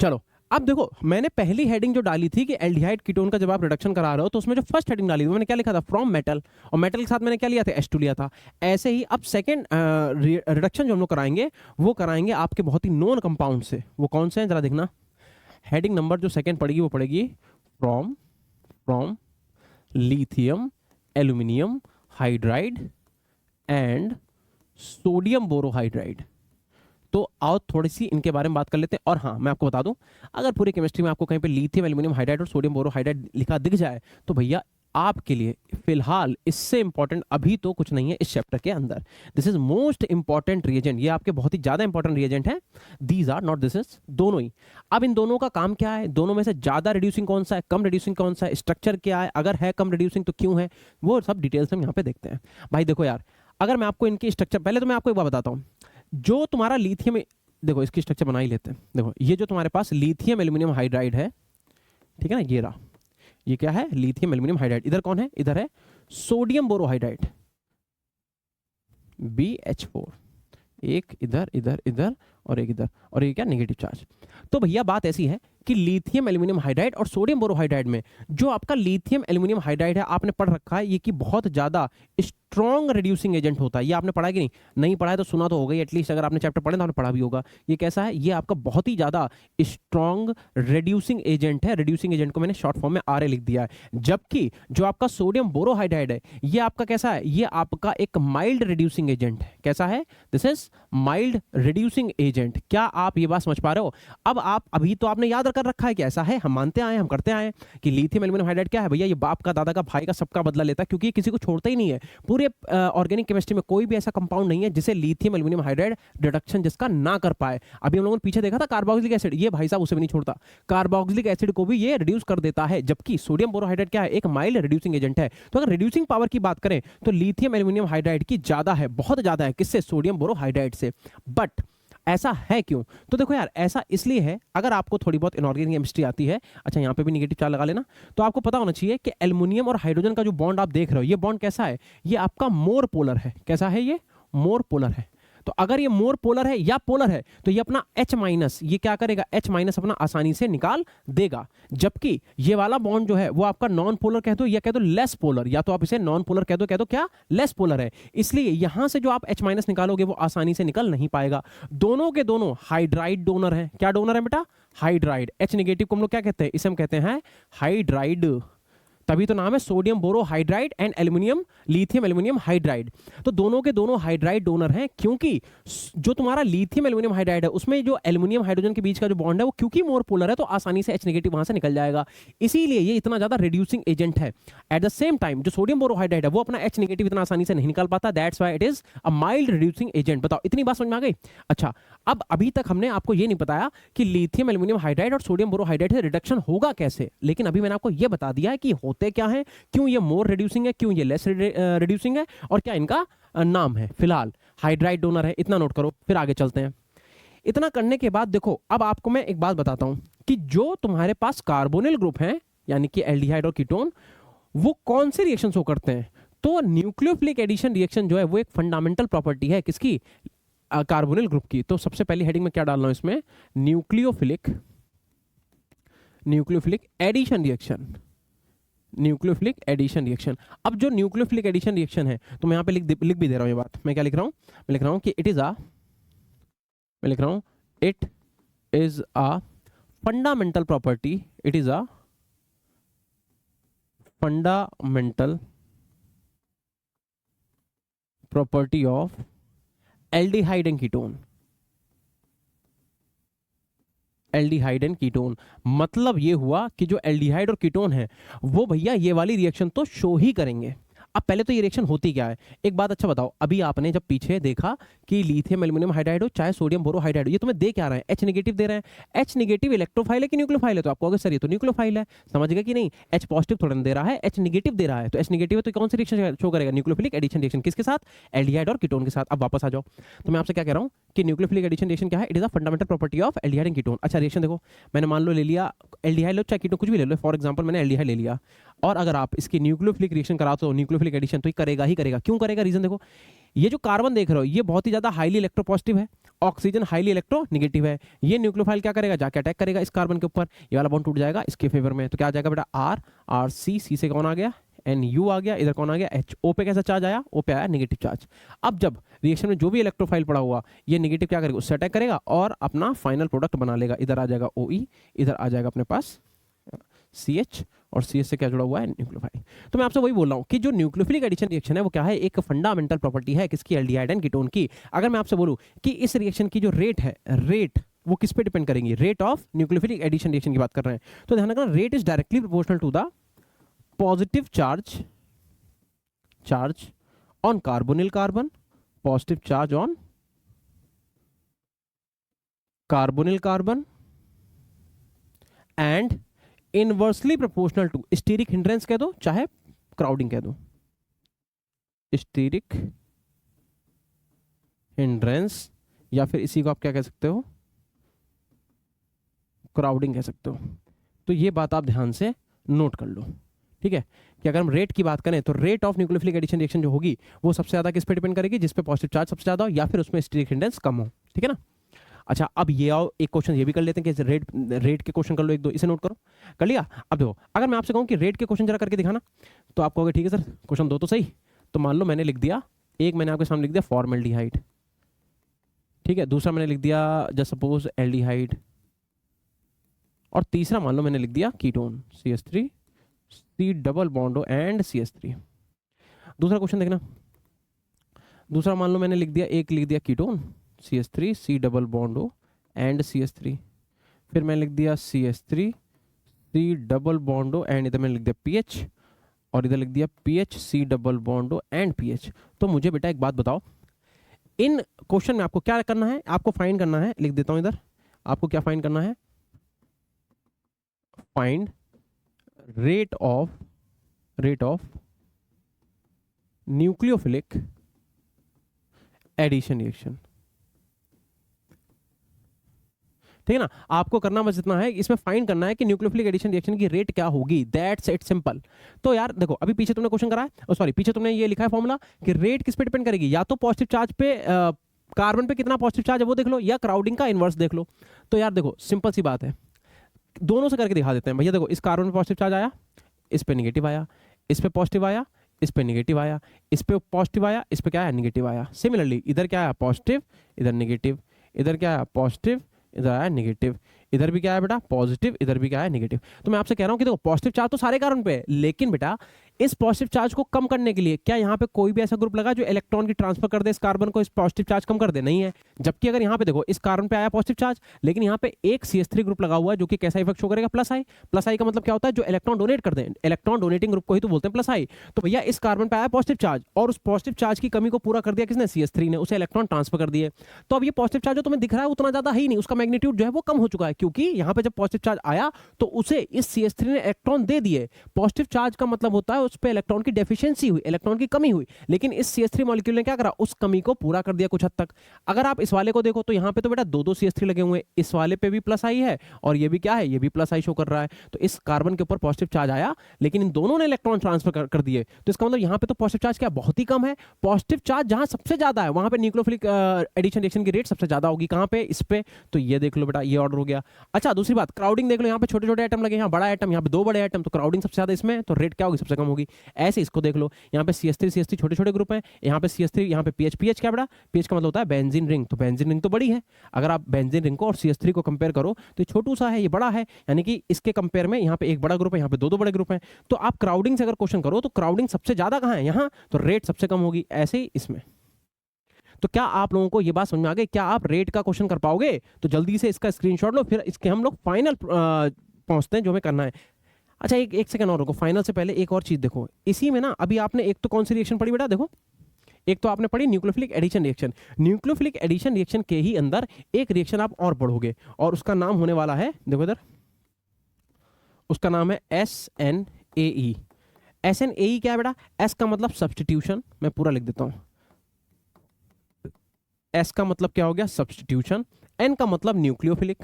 चलो अब देखो, मैंने पहली हेडिंग जो डाली थी कि एल्डिहाइड कीटोन का जब आप रिडक्शन करा रहे हो तो उसमें जो फर्स्ट हेडिंग डाली थी मैंने क्या लिखा था, फ्रॉम मेटल, और मेटल के साथ मैंने क्या लिया था, H2 लिया था। ऐसे ही अब सेकंड रिडक्शन जो हम लोग कराएंगे वो कराएंगे आपके बहुत ही नोन कंपाउंड से। वो कौन से हैं जरा देखना, हेडिंग नंबर जो सेकंड पड़ेगी वो पड़ेगी from from lithium aluminium hydride and sodium borohydride. तो आओ थोड़ी सी इनके बारे में बात कर लेते हैं। और हाँ, मैं आपको बता दूं, अगर पूरी केमिस्ट्री में आपको कहीं पे लिथियम एल्यूमिनियम हाइड्राइड और सोडियम बोरोहाइड्राइड लिखा दिख जाए तो भैया आपके लिए फिलहाल इससे इंपॉर्टेंट अभी तो कुछ नहीं है इस चैप्टर के अंदर। This is most important reagent, ये आपके बहुत ही ज्यादा इंपॉर्टेंट रिएजेंट है। These are not, this is, दोनों ही। अब इन दोनों का काम क्या है, दोनों में से ज्यादा रिड्यूसिंग कौन सा है, कम रिड्यूसिंग कौन सा है, स्ट्रक्चर क्या है, अगर है कम रिड्यूसिंग तो क्यों है, वो सब डिटेल्स हम यहाँ पे देखते हैं। भाई देखो यार, अगर मैं आपको इनकी स्ट्रक्चर, पहले तो मैं आपको एक बात बताता हूँ, जो तुम्हारा लिथियम, देखो इसकी स्ट्रक्चर बना ही लेते हैं। देखो ये जो तुम्हारे पास लिथियम एल्यूमिनियम हाइड्राइड है, ठीक है ना, ये रहा, ये क्या है, लिथियम एल्यूमिनियम हाइड्राइड। इधर कौन है, इधर है सोडियम बोरोहाइड्राइड BH4, एक इधर इधर इधर और एक इधर, और ये क्या, नेगेटिव चार्ज। तो भैया बात ऐसी है कि लिथियम एल्यूमिनियम हाइड्राइड और सोडियम बोरोहाइड्राइड में जो आपका लिथियम एल्यूमिनियम हाइड्राइड है, आपने पढ़ रखा है ये कि बहुत ज्यादा स्ट्रॉन्ग रिड्यूसिंग एजेंट होता है। ये आपने पढ़ा कि नहीं, नहीं पढ़ा है तो सुना तो होगा ही एटलीस्ट, अगर आपने चैप्टर पढ़े तो आपने पढ़ा भी होगा। ये कैसा है, ये आपका बहुत ही ज्यादा स्ट्रॉन्ग रिड्यूसिंग एजेंट है। रिड्यूसिंग एजेंट को मैंने शॉर्ट फॉर्म में RA लिख दिया है। जबकि जो आपका सोडियम बोरोहाइड्राइड है, ये आपका कैसा है, ये आपका एक माइल्ड रिड्यूसिंग एजेंट है। कैसा है, this is mild reducing agent. क्या आप ये बात समझ पा रहे हो? अब आप अभी तो आपने याद कर रखा है कि ऐसा है, हम मानते आए, हम करते आए कि लिथियम एल्यूमिनियम हाइड्राइड क्या है भैया, ये बाप का, दादा का, भाई का, सबका बदला लेता है, क्योंकि ये किसी को छोड़ता ही नहीं है। पूरे ऑर्गेनिक केमिस्ट्री में कोई भी ऐसा कंपाउंड नहीं है जिसे लिथियम एल्यूमिनियम हाइड्राइड रिडक्शन जिसका ना कर पाए। अभी हम लोगों ने पीछे देखा था कार्बोक्सिलिक एसिड, ये भाई साहब उसे भी नहीं छोड़ता, कार्बोक्सिलिक एसिड को भी ये रिड्यूस कर देता है। जबकि सोडियम बोरोहाइड्राइड क्या है, एक माइल्ड रिड्यूसिंग एजेंट है। तो अगर रिड्यूसिंग पावर की बात करें तो लिथियम एल्यूमिनियम हाइड्राइड की ज्यादा है, बहुत ज्यादा है, किससे, सोडियम बोरोहाइड्राइड से। बट ऐसा है क्यों? तो देखो यार, ऐसा इसलिए है, अगर आपको थोड़ी बहुत इनऑर्गेनिक केमिस्ट्री आती है, अच्छा यहाँ पे भी नेगेटिव चार्ज लगा लेना, तो आपको पता होना चाहिए कि एल्युमिनियम और हाइड्रोजन का जो बॉन्ड आप देख रहे हो, ये बॉन्ड कैसा है, ये आपका मोर पोलर है। कैसा है, ये मोर पोलर है। तो अगर ये मोर पोलर है या पोलर है तो ये अपना H माइनस, ये क्या करेगा, H माइनस अपना आसानी से निकाल देगा। जबकि ये वाला बॉन्ड जो है वो आपका नॉन पोलर कह दो या कह दो लेस पोलर, या तो आप इसे नॉन पोलर कह दो क्या, लेस पोलर है। इसलिए यहां से जो आप H माइनस निकालोगे वो आसानी से निकल नहीं पाएगा। दोनों के दोनों हाइड्राइड डोनर है। क्या डोनर है बेटा, हाइड्राइड। H नेगेटिव को हम लोग क्या कहते हैं, इसे हम कहते हैं हाइड्राइड, तभी तो नाम है sodium borohydride and aluminium, lithium aluminium hydride. तो दोनों के दोनों हाइड्राइड डोनर हैं, क्योंकि जो तुम्हारा लिथियम एल्यूमिनियम हाइड्राइड है उसमें जो एल्यूमिनियम हाइड्रोजन के बीच का जो बॉन्ड है वो क्योंकि मोर पोलर है तो आसानी से H नेगेटिव वहां से निकल जाएगा, इसीलिए ये इतना ज्यादा रिड्यूसिंग एजेंट है। एट द सेम टाइम जो सोडियम बोरोहाइड्राइड है वो अपना H नेगेटिव इतना आसानी से नहीं निकाल पाता, that's why it is a mild reducing agent. बताओ, इतनी बात समझ में आ गई? अच्छा, अब अभी तक हमने आपको ये नहीं बताया कि लिथियम एल्यूमिनियम हाइड्राइड और सोडियम बोरोहाइड्राइड से रिडक्शन होगा कैसे, लेकिन अभी मैंने आपको ये बता दिया है कि होते क्या है, क्यों ये मोर रिड्यूसिंग है, क्यों ये लेस रिड्यूसिंग है, और क्या इनका नाम है। फिलहाल हाइड्राइड डोनर है, इतना नोट करो, फिर आगे चलते हैं। इतना करने के बाद देखो, अब आपको मैं एक बात बताता हूं कि जो तुम्हारे पास कार्बोनिल ग्रुप है, यानी कि एल्डिहाइड और कीटोन, वो कौन से रिएक्शन शो करते हैं। तो न्यूक्लियोफिलिक एडिशन रिएक्शन जो है वो एक फंडामेंटल प्रॉपर्टी है किसकी, कार्बोनिल ग्रुप की। तो सबसे पहली हेडिंग में क्या डालना है इसमें, nucleophilic addition reaction, nucleophilic addition reaction. अब जो न्यूक्लियोफिलिक एडिशन रिएक्शन है, तो मैं यहां पे लिख भी दे रहा हूं ये बात। मैं क्या लिख रहा हूं, मैं लिख रहा हूं कि it is a fundamental property, it is a fundamental property of aldehyde and ketone. Aldehyde and ketone मतलब ये हुआ कि जो एल्डिहाइड और कीटोन है वो भैया ये वाली रिएक्शन तो शो ही करेंगे। अब पहले तो ये रिएक्शन होती क्या है, एक बात अच्छा बताओ, अभी आपने जब पीछे देखा कि लिथियम एल्यूमिनियम हाइड्राइड हो चाहे सोडियम बोरोहाइड्राइड हो, ये तुम्हें दे क्या रहा है, H नेगेटिव दे रहे हैं। H नेगेटिव इलेक्ट्रोफाइल है कि न्यूक्लियोफाइल है, तो आपको अगर सर ये तो न्यूक्लियोफाइल है, समझ गए कि नहीं। H पॉजिटिव थोड़ा दे रहा है, H नेगेटिव दे रहा है, तो H नेगेटिव है तो कौन सी रिएक्शन शो करेगा, न्यूक्लियोफिलिक एडिशन रिएक्शन। किसके साथ, एल्डिहाइड और कीटोन के साथ। अब वापस आ जाओ, तो मैं आपसे क्या कह रहा हूं कि न्यूक्लियोफिलिक एडिशन रिएक्शन क्या है, it is a fundamental property of aldehyde and ketone. अच्छा, रिएक्शन देखो, मैंने मान लो ले लिया एल्डिहाइड लो चाहे कीटोन कुछ भी ले लो, फॉर एग्जांपल मैंने एल्डिहाइड ले लिया, और अगर आप इसकी न्यूक्लियोफिलिक रिएक्शन कराते हो, न्यूक्लियोफिलिक एडिशन, तो ये करेगा ही करेगा। क्यों करेगा, रीजन देखो, ये जो कार्बन देख रहे हो ये बहुत ही ज्यादा हाईली इलेक्ट्रोपॉजिटिव है, ऑक्सीजन हाईली इलेक्ट्रोनेगेटिव है। ये न्यूक्लियोफाइल क्या करेगा, जाके अटैक करेगा इस कार्बन के ऊपर, ये वाला बॉन्ड टूट जाएगा इसके फेवर में। तो क्या आ जाएगा बेटा, आर, आर सी, सी से कौन आ गया, एन यू आ गया, इधर कौन आ गया, एच। ओ पे कैसा चार्ज आया, ओ पे आया नेगेटिव चार्ज। अब जब रिएक्शन में जो भी इलेक्ट्रोफाइल पड़ा हुआ ये नेगेटिव क्या करेगा, उससे अटैक करेगा और अपना फाइनल प्रोडक्ट बना लेगा। इधर आ जाएगा ओ ई, इधर आ जाएगा अपने पास सी एच, और सी एच से क्या जुड़ा हुआ है, न्यूक्लियोफाइल। तो मैं आपसे वही बोल रहा हूँ कि जो न्यूक्लियोफिलिक एडिशन रिएक्शन है वो क्या है, एक फंडामेंटल प्रॉपर्टी है किसकी, एल्डिहाइड एंड कीटोन की। अगर मैं आपसे बोलूँ कि इस रिएक्शन की जो रेट है, रेट वो किस पे डिपेंड करेंगी, rate of nucleophilic addition reaction की बात कर रहे हैं, तो ध्यान रखना rate is directly proportional to the positive charge on carbonyl carbon, positive charge on carbonyl carbon, and inversely proportional to, steric hindrance कह दो चाहे क्राउडिंग कह दो, स्टीरिक हिंड्रेंस, या फिर इसी को आप क्या कह सकते हो, क्राउडिंग कह सकते हो। तो ये बात आप ध्यान से नोट कर लो, ठीक है, कि अगर हम रेट की बात करें तो rate of nucleophilic addition reaction जो होगी वो सबसे ज्यादा किस पे डिपेंड करेगी, जिस पे पॉजिटिव चार्ज सबसे ज्यादा हो या फिर उसमें स्टीरिक हिंड्रेंस कम हो, ठीक है ना। अच्छा, अब ये आओ एक क्वेश्चन ये भी कर लेते हैं कि रेट के क्वेश्चन कर लो, एक दो इसे नोट करो, कर लिया। अब देखो अगर मैं आपसे कहूं कि रेट के क्वेश्चन जरा करके दिखाना, तो आप कहोगे ठीक है सर क्वेश्चन दो तो सही। तो मान लो मैंने लिख दिया, एक मैंने आपके सामने लिख दिया फॉर्मल्डिहाइड, ठीक है, दूसरा मैंने लिख दिया जस्ट सपोज एल्डिहाइड, और तीसरा मान लो मैंने लिख दिया ketone CH3 C double बॉन्डो and CH3। दूसरा क्वेश्चन देखना, दूसरा मान लो मैंने लिख दिया, एक लिख दिया ketone CH3 C double बॉन्डो and CH3, फिर मैंने लिख दिया CH3 C डबल बॉन्डो एंड इधर मैंने लिख दिया PH, और इधर लिख दिया PH C double बॉन्डो and PH। तो मुझे बेटा एक बात बताओ, इन क्वेश्चन में आपको क्या करना है, आपको फाइंड करना है, लिख देता हूं इधर, आपको क्या फाइंड करना है, find rate of nucleophilic addition reaction, ठीक है ना। आपको करना बस इतना है, इसमें फाइंड करना है कि न्यूक्लियोफिलिक एडिशन रिएक्शन की रेट क्या होगी, दैट्स इट सिंपल। तो यार देखो अभी पीछे तुमने क्वेश्चन करा है, सॉरी पीछे तुमने ये लिखा है फॉर्मूला कि रेट किस पे डिपेंड करेगी, या तो पॉजिटिव चार्ज पे, कार्बन पे कितना पॉजिटिव चार्ज है वो देख लो, या क्राउडिंग का इनवर्स देख लो। तो यार देखो सिंपल सी बात है, दोनों से करके दिखा देते हैं भैया। देखो इस कार्बन पे पॉजिटिव चार्ज आया, इस पे नेगेटिव आया, इस पे पॉजिटिव आया, इस पे नेगेटिव आया, इस पे पॉजिटिव आया, इस पे क्या है, नेगेटिव आया। सिमिलरली इधर क्या है, पॉजिटिव, इधर नेगेटिव, इधर क्या है, पॉजिटिव, इधर आया नेगेटिव, इधर भी क्या है बेटा पॉजिटिव, इधर भी क्या है नेगेटिव। तो मैं आपसे कह रहा हूं कि देखो पॉजिटिव चार्ज तो सारे कार्बन पे है, लेकिन बेटा इस पॉजिटिव चार्ज को कम करने के लिए क्या यहाँ पे कोई भी ऐसा ग्रुप लगा जो इलेक्ट्रॉन की ट्रांसफर कर दे इस कार्बन को, इस पॉजिटिव चार्ज कम कर दे, नहीं है। जबकि अगर यहाँ पे देखो इस कार्बन पे आया पॉजिटिव चार्ज, लेकिन यहाँ पे एक CH3 ग्रुप लगा हुआ है जो कि कैसा इफेक्ट शो करेगा, प्लस आई। प्लस आई का मतलब क्या होता है, जो इलेक्ट्रॉन डोनेट कर दे, इलेक्ट्रॉन डोनेटिंग ग्रुप को ही तो बोलते हैं प्लस आई। तो भैया इस कार्बन पे आया पॉजिटिव चार्ज, और उस पॉजिटिव चार्ज की कमी को पूरा कर दिया किसने, CH3 ने, उसे इलेक्ट्रॉन ट्रांसफर कर दिए। तो अब ये पॉजिटिव चार्ज जो तुम्हें दिख रहा है उतना ज्यादा ही नहीं, उसका मैग्नीट्यूड जो है वो कम हो चुका है, क्योंकि यहाँ पे जब पॉजिटिव चार्ज आया तो उसे इस CH3 ने इलेक्ट्रॉन दे दिए। पॉजिटिव चार्ज का मतलब होता है उस पे इलेक्ट्रॉन की डेफिशिएंसी हुई, इलेक्ट्रॉन की कमी हुई, लेकिन इस CH3 मॉलिक्यूल ने क्या करा, उस कमी को पूरा कर दिया कुछ हद तक। अगर आप इस वाले को देखो तो यहाँ पे तो बेटा दो CH3 लगे हुए हैं, इस वाले पे भी प्लस आई है और ये भी क्या है, ये भी प्लस आई शो कर रहा है। तो इस कार्बन के ऊपर पॉजिटिव चार्ज आया, लेकिन इन दोनों ने इलेक्ट्रॉन ट्रांसफर कर दिए। तो इसका मतलब यहाँ पे तो पॉजिटिव चार्ज क्या बहुत ही कम है। पॉजिटिव चार्ज जहां सबसे ज्यादा है वहां पे न्यूक्लियोफिलिक एडिशन रिएक्शन की रेट सबसे ज्यादा होगी, कहां पे, इस पे। तो ये देख लो बेटा, ये ऑर्डर हो गया। अच्छा दूसरी बात, क्राउडिंग देख लो, यहाँ पे छोटे छोटे आइटम लगे, यहाँ बड़ा आइटम, यहाँ पे दो बड़े आइटम, तो क्राउडिंग सबसे ज्यादा इसमें, तो रेट क्या होगी, सबसे कम होगी। ऐसे इसको देख लो, यहाँ पे CH3 छोटे छोटे ग्रुप हैं, यहाँ पे CH3, यहाँ पे PH क्या बड़ा, PH का मतलब होता है बेंजीन रिंग, तो बेंजीन रिंग तो बड़ी है। अगर आप बेंजीन रिंग को और CH3 को कंपेयर करो तो ये छोटू सा है, ये बड़ा है, यानी कि इसके कंपेयर में यहाँ पे एक बड़ा ग्रुप है, यहाँ पे दो बड़े ग्रुप हैं। तो आप क्राउडिंग से अगर क्वेश्चन करो तो क्राउडिंग सबसे ज्यादा कहाँ है, यहाँ, तो रेट सबसे कम होगी। ऐसे ही इसमें। तो क्या आप लोगों को ये बात समझ में आ गई, क्या आप रेट का क्वेश्चन कर पाओगे? तो जल्दी से इसका स्क्रीनशॉट लो, फिर इसके हम लोग फाइनल पहुंचते हैं जो हमें करना है। अच्छा एक सेकंड और रुको, फाइनल से पहले एक और चीज देखो, इसी में ना अभी आपने एक तो कौन सी रिएक्शन पढ़ी बेटा, देखो एक तो आपने पढ़ी nucleophilic addition reaction. Nucleophilic addition reaction के ही अंदर एक रिएक्शन आप और पढ़ोगे, और उसका नाम होने वाला है, देखो इधर, उसका नाम है SNAE। SNAE क्या है बेटा, S का मतलब सब्सटीट्यूशन, मैं पूरा लिख देता हूं, S का मतलब क्या हो गया, सब्सटीट्यूशन। N का मतलब nucleophilic,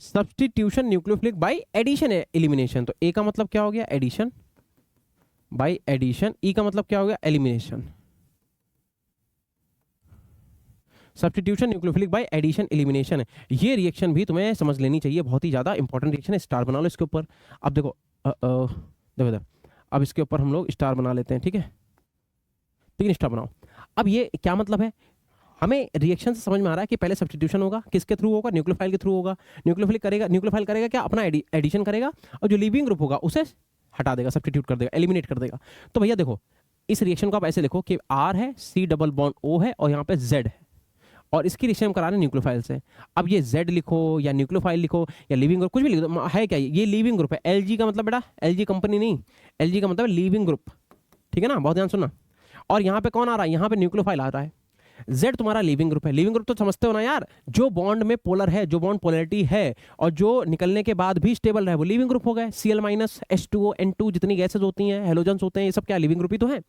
substitution nucleophilic by addition elimination. तो A का मतलब क्या हो गया, एडिशन, बाय एडिशन, ई का मतलब क्या हो गया, elimination, substitution nucleophilic by addition elimination. ये रिएक्शन भी तुम्हें समझ लेनी चाहिए, बहुत ही ज्यादा इंपॉर्टेंट रिएक्शन है। स्टार बना लो इसके ऊपर। अब देखो देखो इधर, अब इसके ऊपर हम लोग स्टार बना लेते हैं, ठीक है, 3 स्टार बनाओ। अब ये क्या मतलब है, हमें रिएक्शन से समझ में आ रहा है कि पहले सब्स्टिट्यूशन होगा, किसके थ्रू होगा, न्यूक्लियोफाइल के थ्रू होगा। न्यूक्लियोफिलिक करेगा, न्यूक्लियोफाइल करेगा क्या, अपना एडिशन करेगा, और जो लीविंग ग्रुप होगा उसे हटा देगा, सब्स्टिट्यूट कर देगा, एलिमिनेट कर देगा। तो भैया देखो, इस रिएक्शन को आप ऐसे लिखो कि आर है, सी डबल बॉन्ड ओ है, और यहाँ पे जेड है, और इसकी रिएक्शन हम करा रहे हैं न्यूक्लियोफाइल से। अब ये जेड लिखो या न्यूक्लियोफाइल लिखो या लिविंग ग्रुप, कुछ भी लिख दो, है क्या ये लिविंग ग्रुप है। एलजी का मतलब बेटा, एलजी कंपनी नहीं, एलजी का मतलब लिविंग ग्रुप, ठीक है ना, बहुत ध्यान सुनना। और यहाँ पे कौन आ रहा है, यहाँ पे न्यूक्लियोफाइल आ रहा है। जेड तुम्हारा लिविंग ग्रुप है। लिविंग ग्रुप तो समझते हो ना यार, जो बॉन्ड में पोलर है, जो बॉन्ड पोलरिटी है और जो निकलने के बाद भी स्टेबल रहे, वो लिविंग ग्रुप हो गए। Cl माइनस, H2O, N2, जितनी गैसेज होती हैं, हेलोजन्स होते हैं, ये सब क्या लिविंग ग्रुप ही तो है।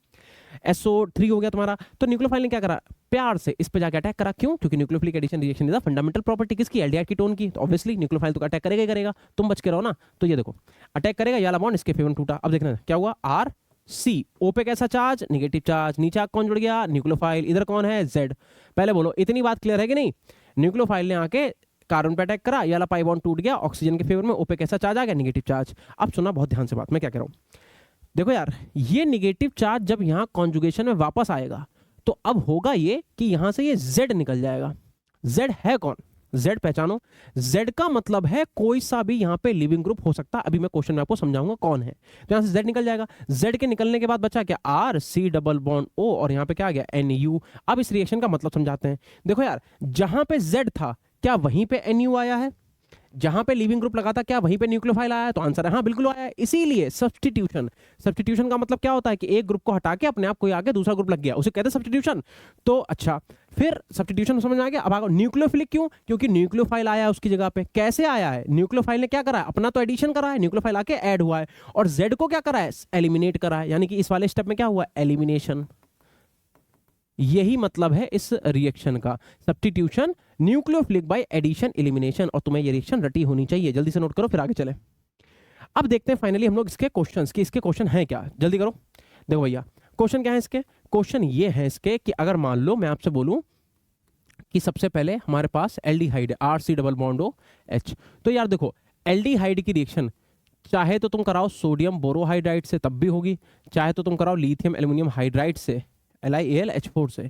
SO3 हो गया तुम्हारा। तो न्यूक्लियोफाइल ने क्या करा, प्यार से इस पे जाके अटैक करा। क्यों, क्योंकि nucleophilic addition reaction is the fundamental property किसकी, एल्डिहाइड कीटोन की। तो ऑब्वियसली न्यूक्लियोफाइल तो अटैक करेगा ही करेगा, तुम बच के रहो ना। तो ये देखो अटैक करेगा, ये वाला बॉन्ड इसके फेवर में टूटा। अब देखना क्या हुआ, आर सी, ओ पे कैसा चार्ज, नेगेटिव चार्ज, नीचे कौन जुड़ गया, न्यूक्लियोफाइल, इधर कौन है, जेड। पहले बोलो इतनी बात क्लियर है कि नहीं, न्यूक्लियोफाइल ने आके कार्बन पे अटैक करा, ये वाला पाई बॉन्ड टूट गया, ऑक्सीजन के फेवर में, ओ पे कैसा चार्ज आ गया, नेगेटिव चार्ज। अब सुना बहुत ध्यान से बात, मैं क्या कह रहा हूं, देखो यार, ये नेगेटिव चार्ज जब यहां कॉन्जुगेशन में वापस आएगा तो अब होगा ये कि यहां से ये जेड निकल जाएगा। जेड है कौन, जेड पहचानो। जेड का मतलब है कोई सा भी यहां पे लिविंग ग्रुप हो सकता है, अभी मैं क्वेश्चन में आपको समझाऊंगा कौन है। तो यहां से जेड निकल जाएगा। जेड के निकलने के बाद बचा क्या, R C double bond O, और यहां पे क्या आ गया, एन यू। अब इस रिएक्शन का मतलब समझाते हैं। देखो यार, जहां पे जेड था क्या वहीं पे एन यू आया है, जहां पे लिविंग ग्रुप लगा था क्या वहीं पे न्यूक्लियोफाइल आया है, तो आंसर है हाँ बिल्कुल आया है। इसीलिए सब्स्टिट्यूशन, सब्स्टिट्यूशन का मतलब क्या होता है कि एक ग्रुप को हटा के अपने आप कोई आगे दूसरा ग्रुप लग गया, उसे कहते हैं सब्स्टिट्यूशन। तो अच्छा, फिर सब्स्टिट्यूशन समझ में आ गया। अब आगे न्यूक्लियोफिलिक, क्यों, क्योंकि न्यूक्लियोफाइल आया है उसकी जगह पे। कैसे आया है, न्यूक्लियोफाइल ने क्या करा है, अपना तो एडिशन करा है, न्यूक्लियोफाइल आके ऐड हुआ है, और जेड को क्या करा है, एलिमिनेट करा है। यानी कि इस वाले स्टेप में क्या हुआ, एलिमिनेशन। यही मतलब है इस रिएक्शन का, substitution nucleophilic by addition elimination. और तुम्हें ये रिएक्शन रटी होनी चाहिए, जल्दी से नोट करो फिर आगे चले। अब देखते हैं फाइनली हम लोग इसके क्वेश्चंस कि इसके क्वेश्चन है क्या, जल्दी करो। देखो भैया क्वेश्चन क्या है इसके, क्वेश्चन ये है इसके कि अगर मान लो मैं आपसे बोलूं कि सबसे पहले हमारे पास एल्डिहाइड है, R C double bond O H. तो यार देखो, एल्डिहाइड की रिएक्शन चाहे तो तुम कराओ सोडियम बोरोहाइड्राइड से तब भी होगी, चाहे तो तुम कराओ लिथियम एल्यूमिनियम हाइड्राइड से, LiAlH4 से,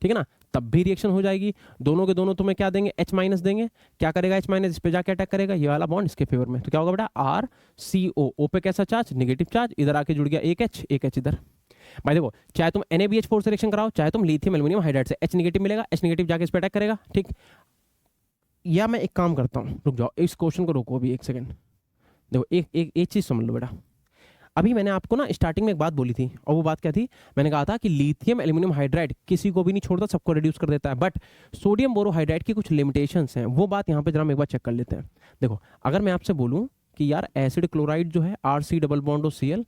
ठीक है ना, तब भी रिएक्शन हो जाएगी। दोनों के दोनों तुम्हें क्या देंगे, H माइनस देंगे। क्या करेगा H माइनस, इस पे जाके अटैक करेगा, ये वाला बॉन्ड इसके फेवर में। तो क्या होगा बेटा, आर सी ओ, ओ पे कैसा चार्ज, नेगेटिव चार्ज, इधर आके जुड़ गया एक H इधर। भाई देखो, चाहे तुम NaBH4 से रिएक्शन कराओ, चाहे तुम लिथियम एल्यूमिनियम हाइड्राइड से, H नेगेटिव मिलेगा, H नेगेटिव जाके इस पे अटैक करेगा, ठीक। या मैं एक काम करता हूँ, रुक जाओ, इस क्वेश्चन को रोको अभी एक सेकंड। देखो एक एक एक चीज समझ लो बेटा, अभी मैंने आपको ना स्टार्टिंग में एक बात बोली थी, और वो बात क्या थी, मैंने कहा था कि लिथियम एल्यूमिनियम हाइड्राइड किसी को भी नहीं छोड़ता, सबको रिड्यूस कर देता है, बट सोडियम बोरोहाइड्राइड की कुछ लिमिटेशंस हैं। वो बात यहाँ पे जरा हम एक बार चेक कर लेते हैं। देखो, अगर मैं आपसे बोलूँ कि यार एसिड क्लोराइड जो है, R C double bond O Cl,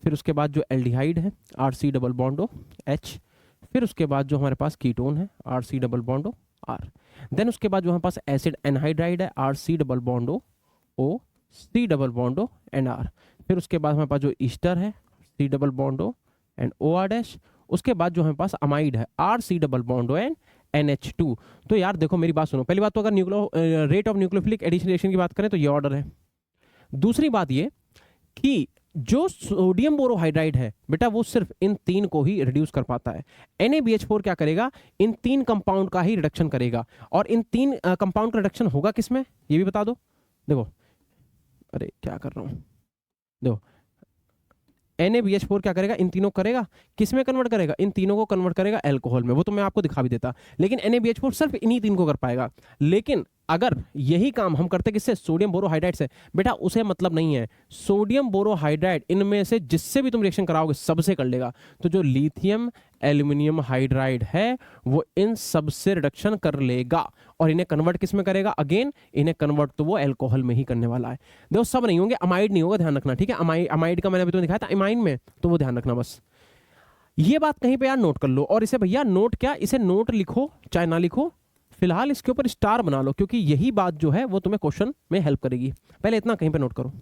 फिर उसके बाद जो एल्डिहाइड है, R C double bond O H, फिर उसके बाद जो हमारे पास कीटोन है, R C double bond O R, then उसके बाद जो हमारे पास एसिड एनहाइड्राइड है, R C double bond O C double bond O and R, फिर उसके बाद हमारे पास जो ईस्टर है, C double bond O and O R dash, उसके बाद जो हमारे पास अमाइड है, R C double bond O and NH2। तो यार देखो मेरी बात सुनो, पहली बात तो अगर rate of nucleophilic addition reaction की बात करें तो ये ऑर्डर है। दूसरी बात ये कि जो सोडियम बोरोहाइड्राइड है बेटा, वो सिर्फ इन 3 को ही रिड्यूस कर पाता है। NaBH4 क्या करेगा, इन 3 कंपाउंड का ही रिडक्शन करेगा। और इन 3 कंपाउंड का रिडक्शन होगा किसमें, ये भी बता दो। देखो, अरे क्या कर रहा हूं, देखो NaBH4 क्या करेगा, इन तीनों करेगा, किस में कन्वर्ट करेगा, इन तीनों को कन्वर्ट करेगा अल्कोहल में। वो तो मैं आपको दिखा भी देता, लेकिन NaBH4 सिर्फ इन्हीं 3 को कर पाएगा। लेकिन अगर यही काम हम करते किससे, सोडियम बोरोहाइड्राइड से, बेटा उसे मतलब नहीं है। सोडियम बोरोहाइड्राइड इनमें से जिससे भी तुम रिएक्शन कराओगे सबसे कर लेगा। तो जो लिथियम एल्यूमिनियम हाइड्राइड है वो इन सबसे रिडक्शन कर लेगा, और इन्हें कन्वर्ट किस में करेगा, अगेन इन्हें कन्वर्ट तो वो अल्कोहल में ही करने वाला है। देखो सब नहीं होंगे, अमाइड नहीं होगा, ध्यान रखना, ठीक है। अमाइड का मैंने अभी तुम्हें दिखाया था इमाइन में, तो वो ध्यान रखना बस। ये बात कहीं पे यार नोट कर लो, और इसे भैया नोट क्या, इसे नोट लिखो चाहे ना लिखो, फिलहाल इसके ऊपर स्टार बना लो, क्योंकि यही बात जो है वो तुम्हें क्वेश्चन में हेल्प करेगी। पहले इतना कहीं पे नोट करो।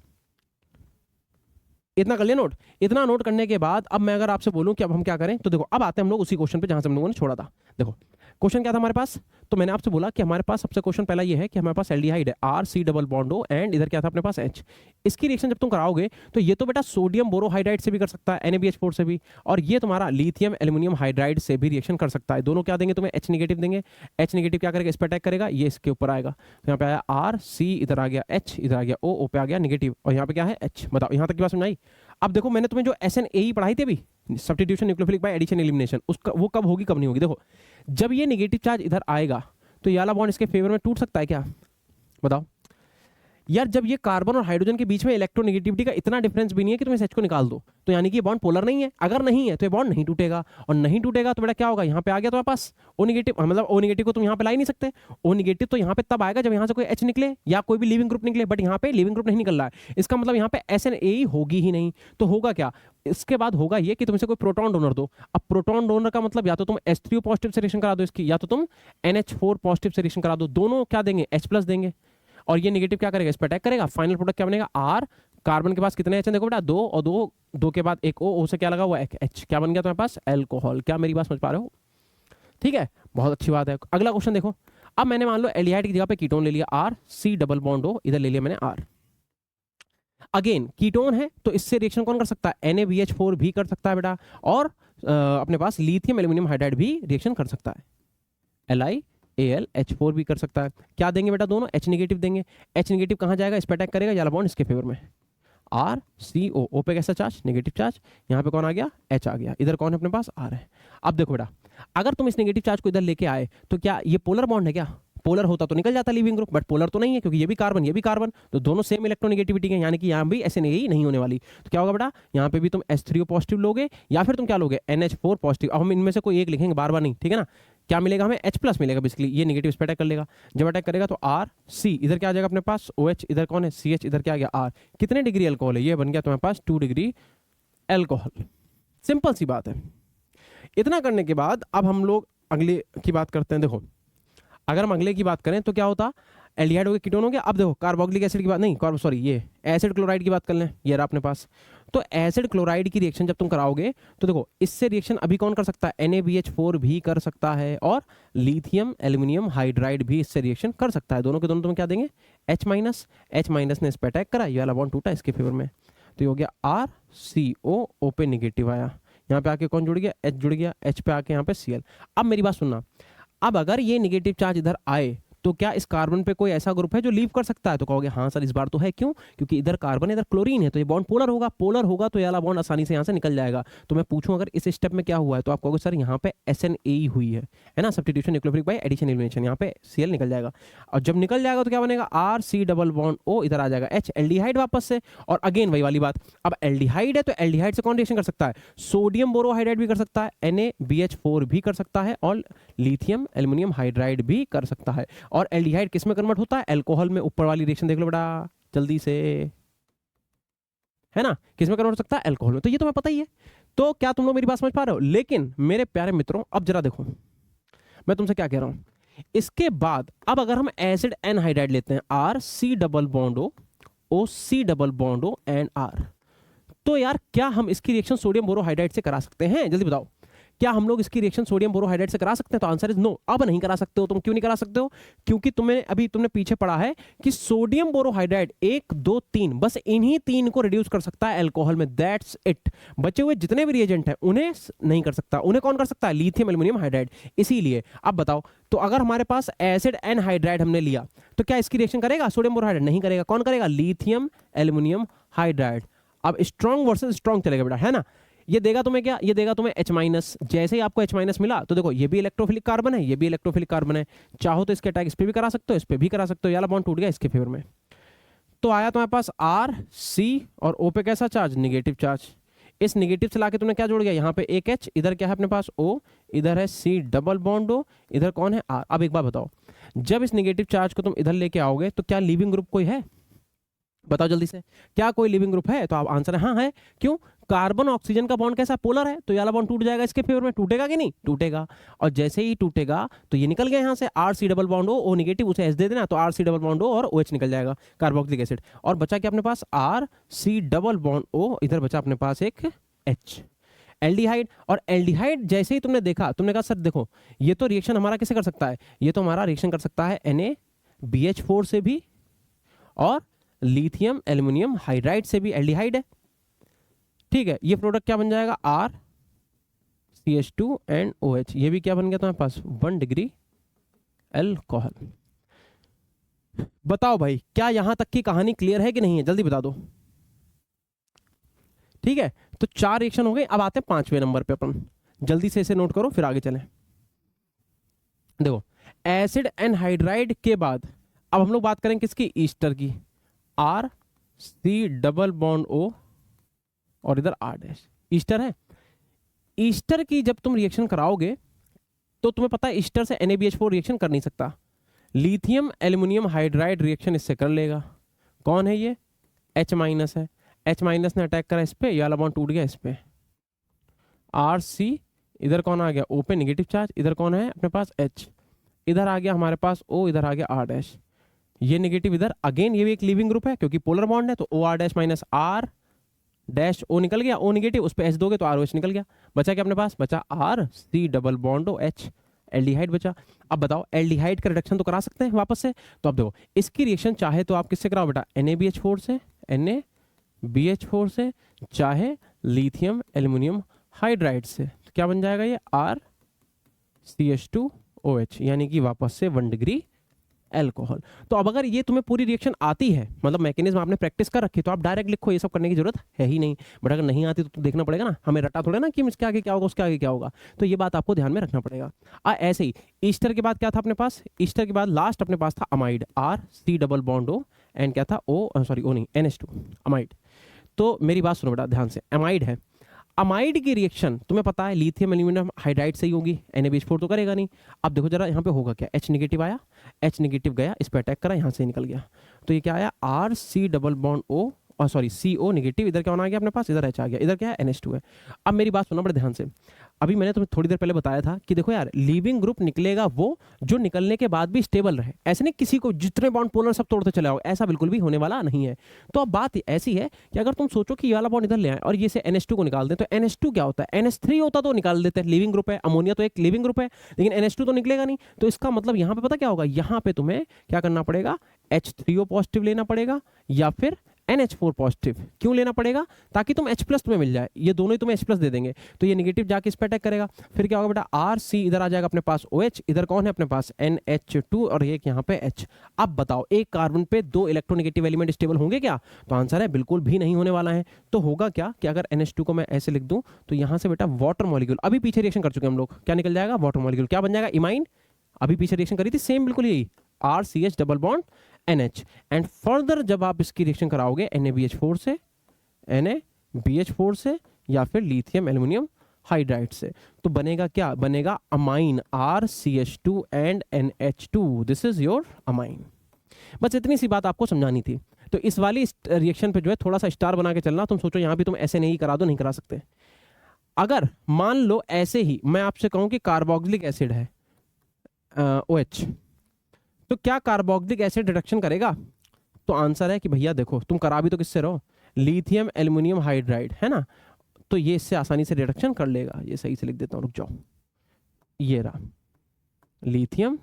इतना कर लिया नोट। इतना नोट करने के बाद अब मैं अगर आपसे बोलूं कि अब हम क्या करें, तो देखो अब आते हैं हम लोग उसी क्वेश्चन पे जहां से हम लोगों ने छोड़ा था। देखो क्वेश्चन क्या था हमारे पास, तो मैंने आपसे बोला कि हमारे पास सबसे क्वेश्चन पहला ये है कि हमारे पास एल्डिहाइड है R C double bond O and इधर क्या था अपने पास एच। इसकी रिएक्शन जब तुम कराओगे तो ये तो बेटा सोडियम बोरोहाइड्राइड से भी कर सकता है NaBH4 से भी, और ये तुम्हारा लिथियम एल्यूमिनियम हाइड्राइड से भी रिएक्शन कर सकता है। दोनों क्या देंगे तुम्हें, H नेगेटिव देंगे। H नेगेटिव क्या करेगा, इस पर अटैक करेगा, ये इसके ऊपर आएगा। तो यहाँ पे आया आर सी, इधर आ गया H, इधर आ गया O पे आ गया नेगेटिव, और यहाँ पे क्या है H। बताओ यहाँ तक की बात समझ आई। अब देखो मैंने तुम्हें जो SNAE पढ़ाई थी अभी, substitution nucleophilic by addition elimination, उसका वो कब होगी कब नहीं होगी। देखो जब ये नेगेटिव चार्ज इधर आएगा तो ये वाला बॉन्ड इसके फेवर में टूट सकता है क्या, बताओ यार। जब ये कार्बन और हाइड्रोजन के बीच में इलेक्ट्रोनेगेटिविटी का इतना डिफरेंस भी नहीं है कि तुम इस H को निकाल दो, तो यानी कि ये बॉन्ड पोलर नहीं है। अगर नहीं है तो ये बॉन्ड नहीं टूटेगा, और नहीं टूटेगा तो बेटा क्या होगा, यहाँ पे आ गया तुम्हारे पास O नेगेटिव, मतलब O नेगेटिव को तुम यहाँ पे ला ही नहीं सकते। O नेगेटिव तो यहाँ पे तब आएगा जब यहाँ से कोई H निकले या कोई भी लिविंग ग्रुप निकले, बट यहाँ पे लिविंग ग्रुप नहीं निकल रहा है, इसका मतलब यहाँ पे SNAE होगी ही नहीं। तो होगा क्या, इसके बाद होगा ये कि तुम इसे कोई प्रोटॉन डोनर दो। अब प्रोटॉन डोनर का मतलब या तो तुम H3O पॉजिटिव से रिएक्शन करा दो इसकी, या तो तुम NH4 पॉजिटिव से रिएक्शन करा दो। दोनों क्या देंगे, H+ देंगे, और ये नेगेटिव क्या करेगा, इस पर अटैक करेगा। फाइनल प्रोडक्ट क्या बनेगा, आर, कार्बन के पास कितने एच हैं देखो बेटा, 2, और 2 के बाद एक ओ से क्या लगा हुआ एक एच, क्या बन गया तुम्हारे पास, एल्कोहल। क्या मेरी बात समझ पा रहे हो, ठीक है, बहुत अच्छी बात है। अगला क्वेश्चन देखो, अब मैंने मान लो एल्डिहाइड की जगह पे कीटोन ले लिया R C double bond O, इधर ले लिया मैंने आर। अगेन कीटोन है तो इससे रिएक्शन कौन कर सकता है, NaBH4 भी कर सकता है बेटा, और अपने पास लिथियम एल्यूमिनियम हाइड्राइड भी रिएक्शन कर सकता है, LiAlH4 भी कर सकता है। क्या देंगे बेटा दोनों, H नेगेटिव देंगे। H नेगेटिव कहाँ जाएगा, इस पर अटैक करेगा, याला बॉन्ड इसके फेवर में, RCO, O पे कैसा चार्ज, नेगेटिव चार्ज। यहाँ पे कौन आ गया, H आ गया, इधर कौन है अपने पास, R है। अब देखो बेटा अगर तुम इस नेगेटिव चार्ज को इधर लेके आए तो क्या ये पोलर बॉन्ड है क्या, पोलर होता तो निकल जाता लिविंग ग्रुप, बट पोलर तो नहीं है क्योंकि ये भी कार्बन ये भी कार्बन, तो दोनों सेम इलेक्ट्रोनेगेटिविटी के, यानी कि यहाँ भी SNAE नहीं होने वाली। तो क्या होगा बेटा, यहाँ पे भी तुम H3O पॉजिटिव लोगे या फिर तुम क्या लोगे, NH4 पॉजिटिव। अब हम इनमें से कोई एक लिखेंगे, बार बार नहीं, ठीक है ना। क्या मिलेगा हमें, H+ मिलेगा बेसिकली, ये नेगेटिव इस पर अटैक कर लेगा। जब अटैक करेगा तो RC, इधर क्या आ जाएगा अपने पास OH, इधर कौन है CH, इधर क्या आ गया R। कितने डिग्री अल्कोहल है, ये बन गया तुम्हारे पास 2 डिग्री अल्कोहल। सिंपल सी बात है। इतना करने के बाद अब हम लोग अगले की बात करते हैं। देखो अगर हम अगले की बात करें तो क्या होता, एल्डिहाइड हो गया, कीटोन हो गया। अब देखो कार्बोक्सिलिक एसिड की बात नहीं, सॉरी ये एसिड क्लोराइड की बात कर लें, ये रहा अपने पास। तो एसिड क्लोराइड की रिएक्शन जब तुम कराओगे तो देखो इससे रिएक्शन अभी कौन कर सकता है, NaBH4 भी कर सकता है, और लिथियम एल्यूमिनियम हाइड्राइड भी इससे रिएक्शन कर सकता है। दोनों के दोनों तुम्हें क्या देंगे, H- ने इस पर अटैक करा, ये वाला बॉन्ड टूटा इसके फेवर में, तो ये हो गया RCO, O पे नेगेटिव आया, यहाँ पे आके कौन जुड़ गया, H जुड़ गया, H पे आके यहाँ पे Cl। अब मेरी बात सुनना, अब अगर ये नेगेटिव चार्ज इधर आए तो क्या इस कार्बन पे कोई ऐसा ग्रुप है जो लीव कर सकता है, तो कहोगे हाँ सर इस बार तो है। क्यों, क्योंकि इधर कार्बन इधर क्लोरीन है, तो ये बॉन्ड पोलर होगा, पोलर होगा तो ये वाला बॉन्ड आसानी से यहाँ से निकल जाएगा। तो मैं पूछूं अगर इस स्टेप में क्या हुआ है, तो आप कहोगे सर यहाँ पे SNAE हुई है ना, substitution nucleophilic by addition elimination, यहाँ पे Cl निकल जाएगा, और जब निकल जाएगा तो क्या बनेगा, RC डबल बॉन्ड O, इधर आ जाएगा H, एल्डिहाइड वापस से। और अगेन वही वाली बात, अब एल्डिहाइड है तो एल्डिहाइड से कौन रिएक्शन कर सकता है, सोडियम बोरोहाइड्राइड भी कर सकता है, NaBH4 भी कर सकता है, और लिथियम एल्यूमिनियम हाइड्राइड भी कर सकता है। और एल्डिहाइड किस में कन्वर्ट होता है, अल्कोहल में। ऊपर वाली रिएक्शन देख लो बेटा जल्दी से, है ना, किस में कन्वर्ट हो सकता है, अल्कोहल में। तो ये तुम्हें पता ही है। तो क्या तुम लोग मेरी बात समझ पा रहे हो। लेकिन मेरे प्यारे मित्रों अब जरा देखो मैं तुमसे क्या कह रहा हूं। इसके बाद अब अगर हम एसिड एनहाइड्राइड लेते हैं, RC double bond O, OC double bond O and R, तो यार क्या हम इसकी रिएक्शन सोडियम बोरोहाइड्राइड से करा सकते हैं, जल्दी बताओ। क्या हम लोग इसकी रिएक्शन सोडियम बोरोहाइड्राइड से करा सकते हैं, तो आंसर इज नो। अब नहीं करा सकते हो। तुम क्यों नहीं करा सकते हो, क्योंकि तुमने पीछे पढ़ा है कि सोडियम बोरोहाइड्राइड 1, 2, 3 बस इन्हीं 3 को रिड्यूस कर सकता है अल्कोहल में, दैट्स इट। बचे हुए जितने भी रिएजेंट हैं उन्हें नहीं कर सकता। उन्हें कौन कर सकता है, लिथियम एल्यूमिनियम हाइड्राइड। इसीलिए अब बताओ, तो अगर हमारे पास एसिड एनहाइड्राइड हमने लिया तो क्या इसकी रिएक्शन करेगा, सोडियम बोरोहाइड्राइड नहीं करेगा, कौन करेगा, लिथियम एल्यूमिनियम हाइड्राइड। अब स्ट्रॉन्ग वर्सेस स्ट्रॉन्ग चलेगा बेटा, है ना। ये देगा तुम्हें क्या, ये देगा तुम्हें H-। जैसे ही आपको H- मिला तो देखो ये भी इलेक्ट्रोफिलिक कार्बन है, ये भी इलेक्ट्रोफिलिक कार्बन है। चाहो तो इसके अटैक इस पे भी करा सकते हो, इस पे भी करा सकते हो, याला बॉन्ड टूट गया इसके फेवर में। तो आया तुम्हारे पास RC और O पे कैसा चार्ज, नेगेटिव चार्ज। इस नेगेटिव से लाके तुमने क्या जोड़ गया, यहाँ पे एक H, इधर क्या है अपने पास O, इधर है C डबल बॉन्ड O, इधर कौन है R। अब एक बात बताओ, जब इस नेगेटिव चार्ज को तुम इधर लेके आओगे तो क्या लिविंग ग्रुप कोई है, बताओ जल्दी से, क्या कोई लिविंग ग्रुप है। तो आप आंसर है हाँ है। क्यों, कार्बन ऑक्सीजन का बॉन्ड कैसा पोलर है, तो ये वाला बॉन्ड टूट जाएगा इसके फेवर में, टूटेगा कि नहीं, टूटेगा। और जैसे ही टूटेगा तो ये निकल गया यहाँ से, R C double bond O negative, उसे एच दे देना, तो R C double bond O और ओ एच निकल जाएगा, कार्बोक्सिलिक एसिड। और बचा क्या अपने पास, R C double bond O, इधर बचा अपने पास एक एच, एल्डिहाइड। और एल्डिहाइड जैसे ही तुमने देखा, तुमने कहा सर देखो ये तो रिएक्शन हमारा कैसे कर सकता है, ये तो हमारा रिएक्शन कर सकता है NaBH4 से भी, और लिथियम एल्यूमिनियम हाइड्राइड से भी, एल्डिहाइड है, ठीक है। ये प्रोडक्ट क्या बन जाएगा, RCH2 एंड OH, ये भी क्या बन गया तुम्हारे पास, 1 डिग्री एल्कोहल। बताओ भाई क्या यहां तक की कहानी क्लियर है कि नहीं है, जल्दी बता दो। ठीक है, तो 4 रिएक्शन हो गए। अब आते हैं 5वें नंबर पे, अपन जल्दी से इसे नोट करो फिर आगे चलें। देखो एसिड एनहाइड्राइड के बाद अब हम लोग बात करें किसकी, ईस्टर की, RC डबल बॉन्ड O और इधर R डैश, ईस्टर है। ईस्टर की जब तुम रिएक्शन कराओगे तो तुम्हें पता है ईस्टर से NaBH4 रिएक्शन कर नहीं सकता, लिथियम एल्यूमिनियम हाइड्राइड रिएक्शन इससे कर लेगा। कौन है ये, H माइनस है, H माइनस ने अटैक करा इस पे, ये वाला बॉन्ड टूट गया इस पे, RC, इधर कौन आ गया O पे नेगेटिव चार्ज, इधर कौन है अपने पास H, इधर आ गया हमारे पास O, इधर आ गया R डैश, ये नेगेटिव इधर, अगेन ये भी एक लीविंग ग्रुप है क्योंकि पोलर बॉन्ड है, तो OR dash minus R dash O निकल गया, O नेगेटिव, उस पे H दोगे तो ROH निकल गया। बचा क्या अपने पास, बचा RC double bond OH, aldehyde बचा। अब बताओ एल्डिहाइड का रिडक्शन तो करा सकते हैं वापस से, तो अब देखो इसकी रिएक्शन चाहे तो आप किससे कराओ बेटा, NaBH4 से, NaBH4 से, चाहे लिथियम एल्यूमिनियम हाइड्राइड से, तो क्या बन जाएगा ये, RCH2OH, यानी कि वापस से 1 डिग्री एल्कोहल। तो अब अगर ये तुम्हें पूरी रिएक्शन आती है, मतलब मैकेनिज्म आपने प्रैक्टिस कर रखी, तो आप डायरेक्ट लिखो, ये सब करने की जरूरत है ही नहीं। बट अगर नहीं आती तो देखना पड़ेगा ना, हमें रटा थोड़ा ना कि इसके आगे क्या होगा उसके आगे क्या होगा, तो ये बात आपको ध्यान में रखना पड़ेगा। ऐसे ही ईस्टर के बाद क्या था अपने पास, ईस्टर के बाद लास्ट अपने पास था amide, RC double bond O and क्या था O, सॉरी O नहीं NH2, अमाइड। तो मेरी बात सुनो बेटा ध्यान से, अमाइड है, अमाइड की रिएक्शन तुम्हें पता है लिथियम एल्यूमिनियम हाइड्राइड से ही होगी, NaBH4 तो करेगा नहीं। अब देखो जरा यहाँ पे होगा क्या, H नेगेटिव आया, H नेगेटिव गया, इस पे अटैक करा, यहाँ से निकल गया, तो ये क्या आया, RC डबल बॉन्ड O, और सॉरी CO नेगेटिव, इधर क्या होना आ गया अपने पास, इधर H आ गया, इधर क्या है NH2 है। अब मेरी बात सुनो बड़े ध्यान से, अभी मैंने तुम्हें थोड़ी देर पहले बताया था कि देखो यार लीविंग ग्रुप निकलेगा वो जो निकलने के बाद भी स्टेबल रहे, ऐसे नहीं किसी को जितने बॉन्ड पोलर सब तोड़ते चले आओ, ऐसा बिल्कुल भी होने वाला नहीं है। तो अब बात ऐसी है कि अगर तुम सोचो कि ये वाला बॉन्ड इधर ले आए और ये से NH2 को निकाल दें, तो NH2 क्या होता है, NH3 होता तो निकाल देते हैं, लिविंग ग्रुप है, अमोनिया तो एक लिविंग ग्रुप है, लेकिन NH2 तो निकलेगा नहीं। तो इसका मतलब यहाँ पे पता क्या होगा, यहाँ पे तुम्हें क्या करना पड़ेगा, H3O पॉजिटिव लेना पड़ेगा या फिर NH4 पॉजिटिव। क्यों लेना पड़ेगा, ताकि तुम H प्लस तुम्हें मिल जाए, ये दोनों ही तुम्हें H प्लस दे देंगे, तो ये नेगेटिव जाके इस पे अटैक करेगा, फिर क्या होगा बेटा, RC इधर आ जाएगा अपने पास OH, इधर कौन है अपने पास NH2 और एक यहाँ पे H। अब बताओ एक कार्बन पे 2 इलेक्ट्रोनेगेटिव एलिमेंट स्टेबल होंगे क्या, तो आंसर है बिल्कुल भी नहीं होने वाला है। तो होगा क्या कि अगर NH2 को मैं ऐसे लिख दूं तो यहाँ से बेटा वाटर मॉलिक्यूल, अभी पीछे रिएक्शन कर चुके हम लोग, क्या निकल जाएगा, वाटर मॉलिक्यूल, क्या बन जाएगा, इमाइन, अभी पीछे रिएक्शन करी थी सेम बिल्कुल यही, RCH double bond NH। And further जब आप इसकी रिएक्शन कराओगे NaBH4 से या फिर लिथियम एल्यूमिनियम हाइड्राइड से, तो बनेगा क्या, बनेगा amine, RCH2 and NH2, this is your amine. बस इतनी सी बात आपको समझानी थी। तो इस वाली रिएक्शन पे जो है थोड़ा सा स्टार बना के चलना, तुम सोचो यहाँ भी तुम ऐसे नहीं करा दो, नहीं करा सकते। अगर मान लो ऐसे ही मैं आपसे कहूं कि कार्बोक्सिलिक एसिड है OH, तो क्या कार्बोक्सिलिक एसिड रिडक्शन करेगा, तो आंसर है कि भैया देखो तुम करा भी तो किससे रहो, लिथियम एल्यूमिनियम हाइड्राइड है ना, तो ये इससे आसानी से रिडक्शन कर लेगा। ये सही से लिख देता हूं, रुक जाओ, ये रहा लिथियम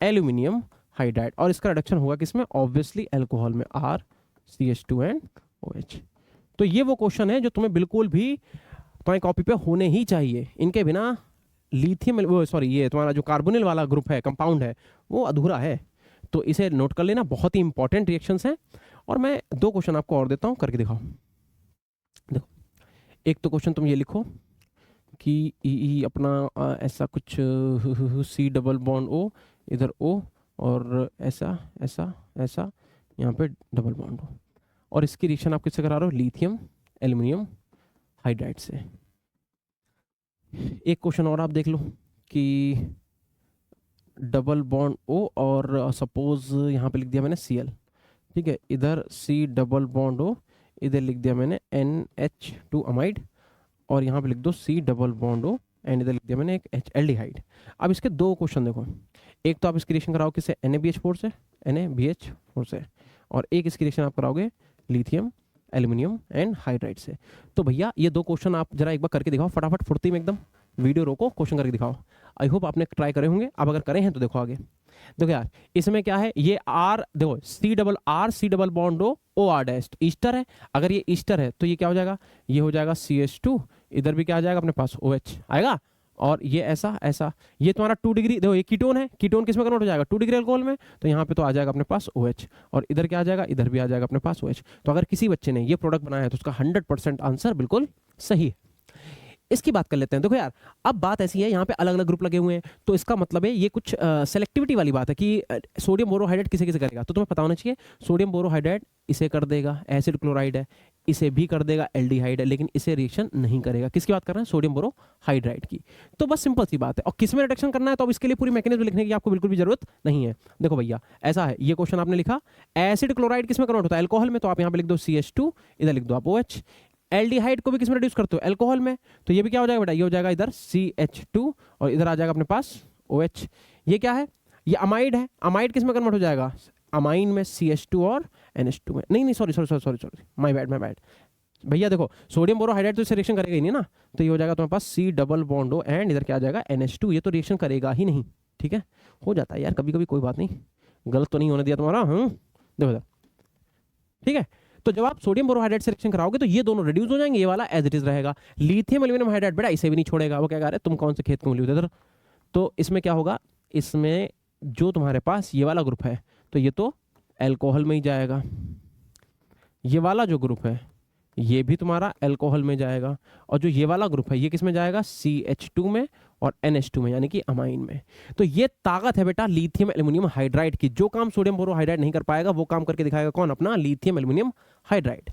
एल्यूमिनियम हाइड्राइड, और इसका रिडक्शन होगा किसमें, ऑब्वियसली अल्कोहल में, RCH2 एंड OH। तो ये वो क्वेश्चन है जो तुम्हें बिल्कुल भी तुम्हारी कॉपी पे होने ही चाहिए, इनके बिना लिथियम सॉरी ये तुम्हारा जो कार्बोनिल वाला ग्रुप है, कंपाउंड है, वो अधूरा है। तो इसे नोट कर लेना, बहुत ही इंपॉर्टेंट रिएक्शंस हैं। और मैं 2 क्वेश्चन आपको और देता हूं, करके दिखाओ। देखो एक तो क्वेश्चन तुम ये लिखो कि ई अपना ऐसा कुछ C डबल बॉन्ड O, इधर O और ऐसा ऐसा ऐसा यहाँ पे डबल बॉन्ड O, और इसकी रिएक्शन आप किससे करा रहे हो, लिथियम एल्यूमिनियम हाइड्राइड से। एक क्वेश्चन और आप देख लो कि डबल बॉन्ड O और सपोज यहाँ पे लिख दिया मैंने Cl, ठीक है, इधर C डबल बॉन्ड O, इधर लिख दिया मैंने NH2 अमाइड, और यहाँ पे लिख दो C double bond O, and इधर लिख दिया मैंने एक H एल्डिहाइड। अब इसके दो क्वेश्चन देखो, एक तो आप इसकी रिएक्शन कराओ किससे, NaBH4 से, NaBH4 से, और एक इसकी रिएक्शन आप कराओगे लिथियम एल्यूमिनियम एंड हाइड्राइड से। तो भैया ये दो क्वेश्चन आप जरा एक बार करके दिखाओ फटाफट, फुर्ती में एकदम, वीडियो रोको, क्वेश्चन करके दिखाओ। आई होप आपने ट्राई करे होंगे, अब अगर करे हैं तो देखो आगे। देखो यार इसमें क्या है, ये आर देखो C double bond O R dash ester है। अगर ये ईस्टर है तो ये क्या हो जाएगा, ये हो जाएगा CH2, इधर भी क्या आ जाएगा अपने पास OH आएगा, और ये ऐसा ऐसा, ये तुम्हारा 2 डिग्री देखो, ये कीटोन है, कीटोन किस में कन्वर्ट हो जाएगा 2 डिग्री अल्कोहल में, तो यहाँ पे तो आ जाएगा अपने पास OH, और इधर क्या आ जाएगा, इधर भी आ जाएगा अपने पास OH। तो अगर किसी बच्चे ने ये प्रोडक्ट बनाया है तो उसका 100% आंसर बिल्कुल सही है। इसकी बात कर लेते हैं। देखो यार अब बात ऐसी है, यहाँ पे अलग अलग ग्रुप लगे हुए हैं, तो इसका मतलब है ये कुछ सेलेक्टिविटी वाली बात है कि सोडियम बोरोहाइड्रेट किसे किसे करेगा, तो तुम्हें पता होना चाहिए सोडियम बोरोहाइड्रेट इसे कर देगा, एसिड क्लोराइड है इसे भी कर देगा, एल्डिहाइड है लेकिन इसे रिएक्शन नहीं करेगा। किसकी बात कर रहे हैं, सोडियम बोरोहाइड्राइड की। तो बस सिंपल सी बात है, और किसमें रिडक्शन करना है तो अब इसके लिए पूरी मैकेनिज्म लिखने की आपको बिल्कुल भी जरूरत नहीं है। देखो भैया ऐसा है, ये क्वेश्चन आपने लिखा एसिड क्लोराइड किसमें कन्वर्ट होता है, अल्कोहल में, तो आप यहाँ पे लिख दो CH2, इधर लिख दो आप OH। एल्डिहाइड को भी किसमें रिड्यूस करते हो, अल्कोहल में, तो ये भी क्या हो जाएगा बेटा, ये हो जाएगा इधर CH2 और इधर आ जाएगा अपने पास OH। ये क्या है, ये अमाइड है, अमाइड किसमें कन्वर्ट हो जाएगा, अमाइन में CH2 और NH2 में, नहीं सॉरी माय बैड भैया। देखो सोडियम बोरोहाइड्रेट तो इससे रिएक्शन करेगा ही नहीं ना, तो ये हो जाएगा तुम्हारे पास C double bond O and इधर क्या आ जाएगा NH2, ये तो रिएक्शन करेगा ही नहीं। ठीक है, हो जाता है यार कभी कभी, कोई बात नहीं, गलत तो नहीं होने दिया तुम्हारा। देखो ठीक है, तो जब आप सोडियम बोरोहाइड्रेट से रिएक्शन कराओगे तो ये दोनों रिड्यूस हो जाएंगे, ये वाला एज इट इज रहेगा। लिथियम एल्यूमिनियम हाइड्राइड बेटा इसे भी नहीं छोड़ेगा, वो क्या कह रहे हैं तुम कौन से खेत को उंगली उधर, तो इसमें क्या होगा, इसमें जो तुम्हारे पास ये वाला ग्रुप है तो ये तो एल्कोहल में ही जाएगा, ये वाला जो ग्रुप है ये भी तुम्हारा एल्कोहल में जाएगा, और जो ये वाला ग्रुप है ये किस में जाएगा, CH2 में और NH2 में, यानी कि अमाइन में। तो ये ताकत है बेटा लिथियम एल्यूमिनियम हाइड्राइड की, जो काम सोडियम बोरोहाइड्राइड नहीं कर पाएगा वो काम करके दिखाएगा कौन, अपना लिथियम एल्यूमिनियम हाइड्राइड।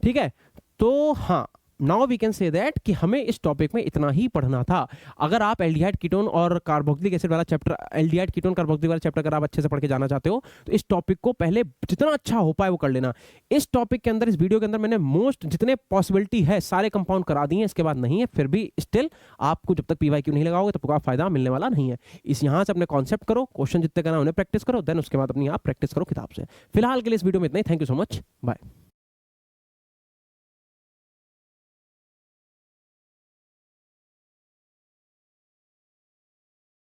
ठीक है, तो हाँ now we can say that कि हमें इस टॉपिक में इतना ही पढ़ना था। अगर आप एल्डिहाइड कीटोन और कार्बोक्सिलिक एसिड वाला चैप्टर, एल्डिहाइड कीटोन कार्बोक्सिलिक वाला चैप्टर अगर आप अच्छे से पढ़ के जाना चाहते हो तो इस टॉपिक को पहले जितना अच्छा हो पाए वो कर लेना। इस टॉपिक के अंदर, इस वीडियो के अंदर मैंने मोस्ट जितने पॉसिबिलिटी है सारे कंपाउंड करा दिए हैं, इसके बाद नहीं है, फिर भी स्टिल आपको जब तक PYQ नहीं लगाओगे तब आपको फायदा मिलने वाला नहीं है। इस यहाँ से अपने कॉन्सेप्ट करो, क्वेश्चन जितने करना उन्हें प्रैक्टिस करो, देन उसके बाद अपनी आप प्रैक्टिस करो किताब से। फिलहाल के लिए इस वीडियो में इतना ही, thank you so much, bye.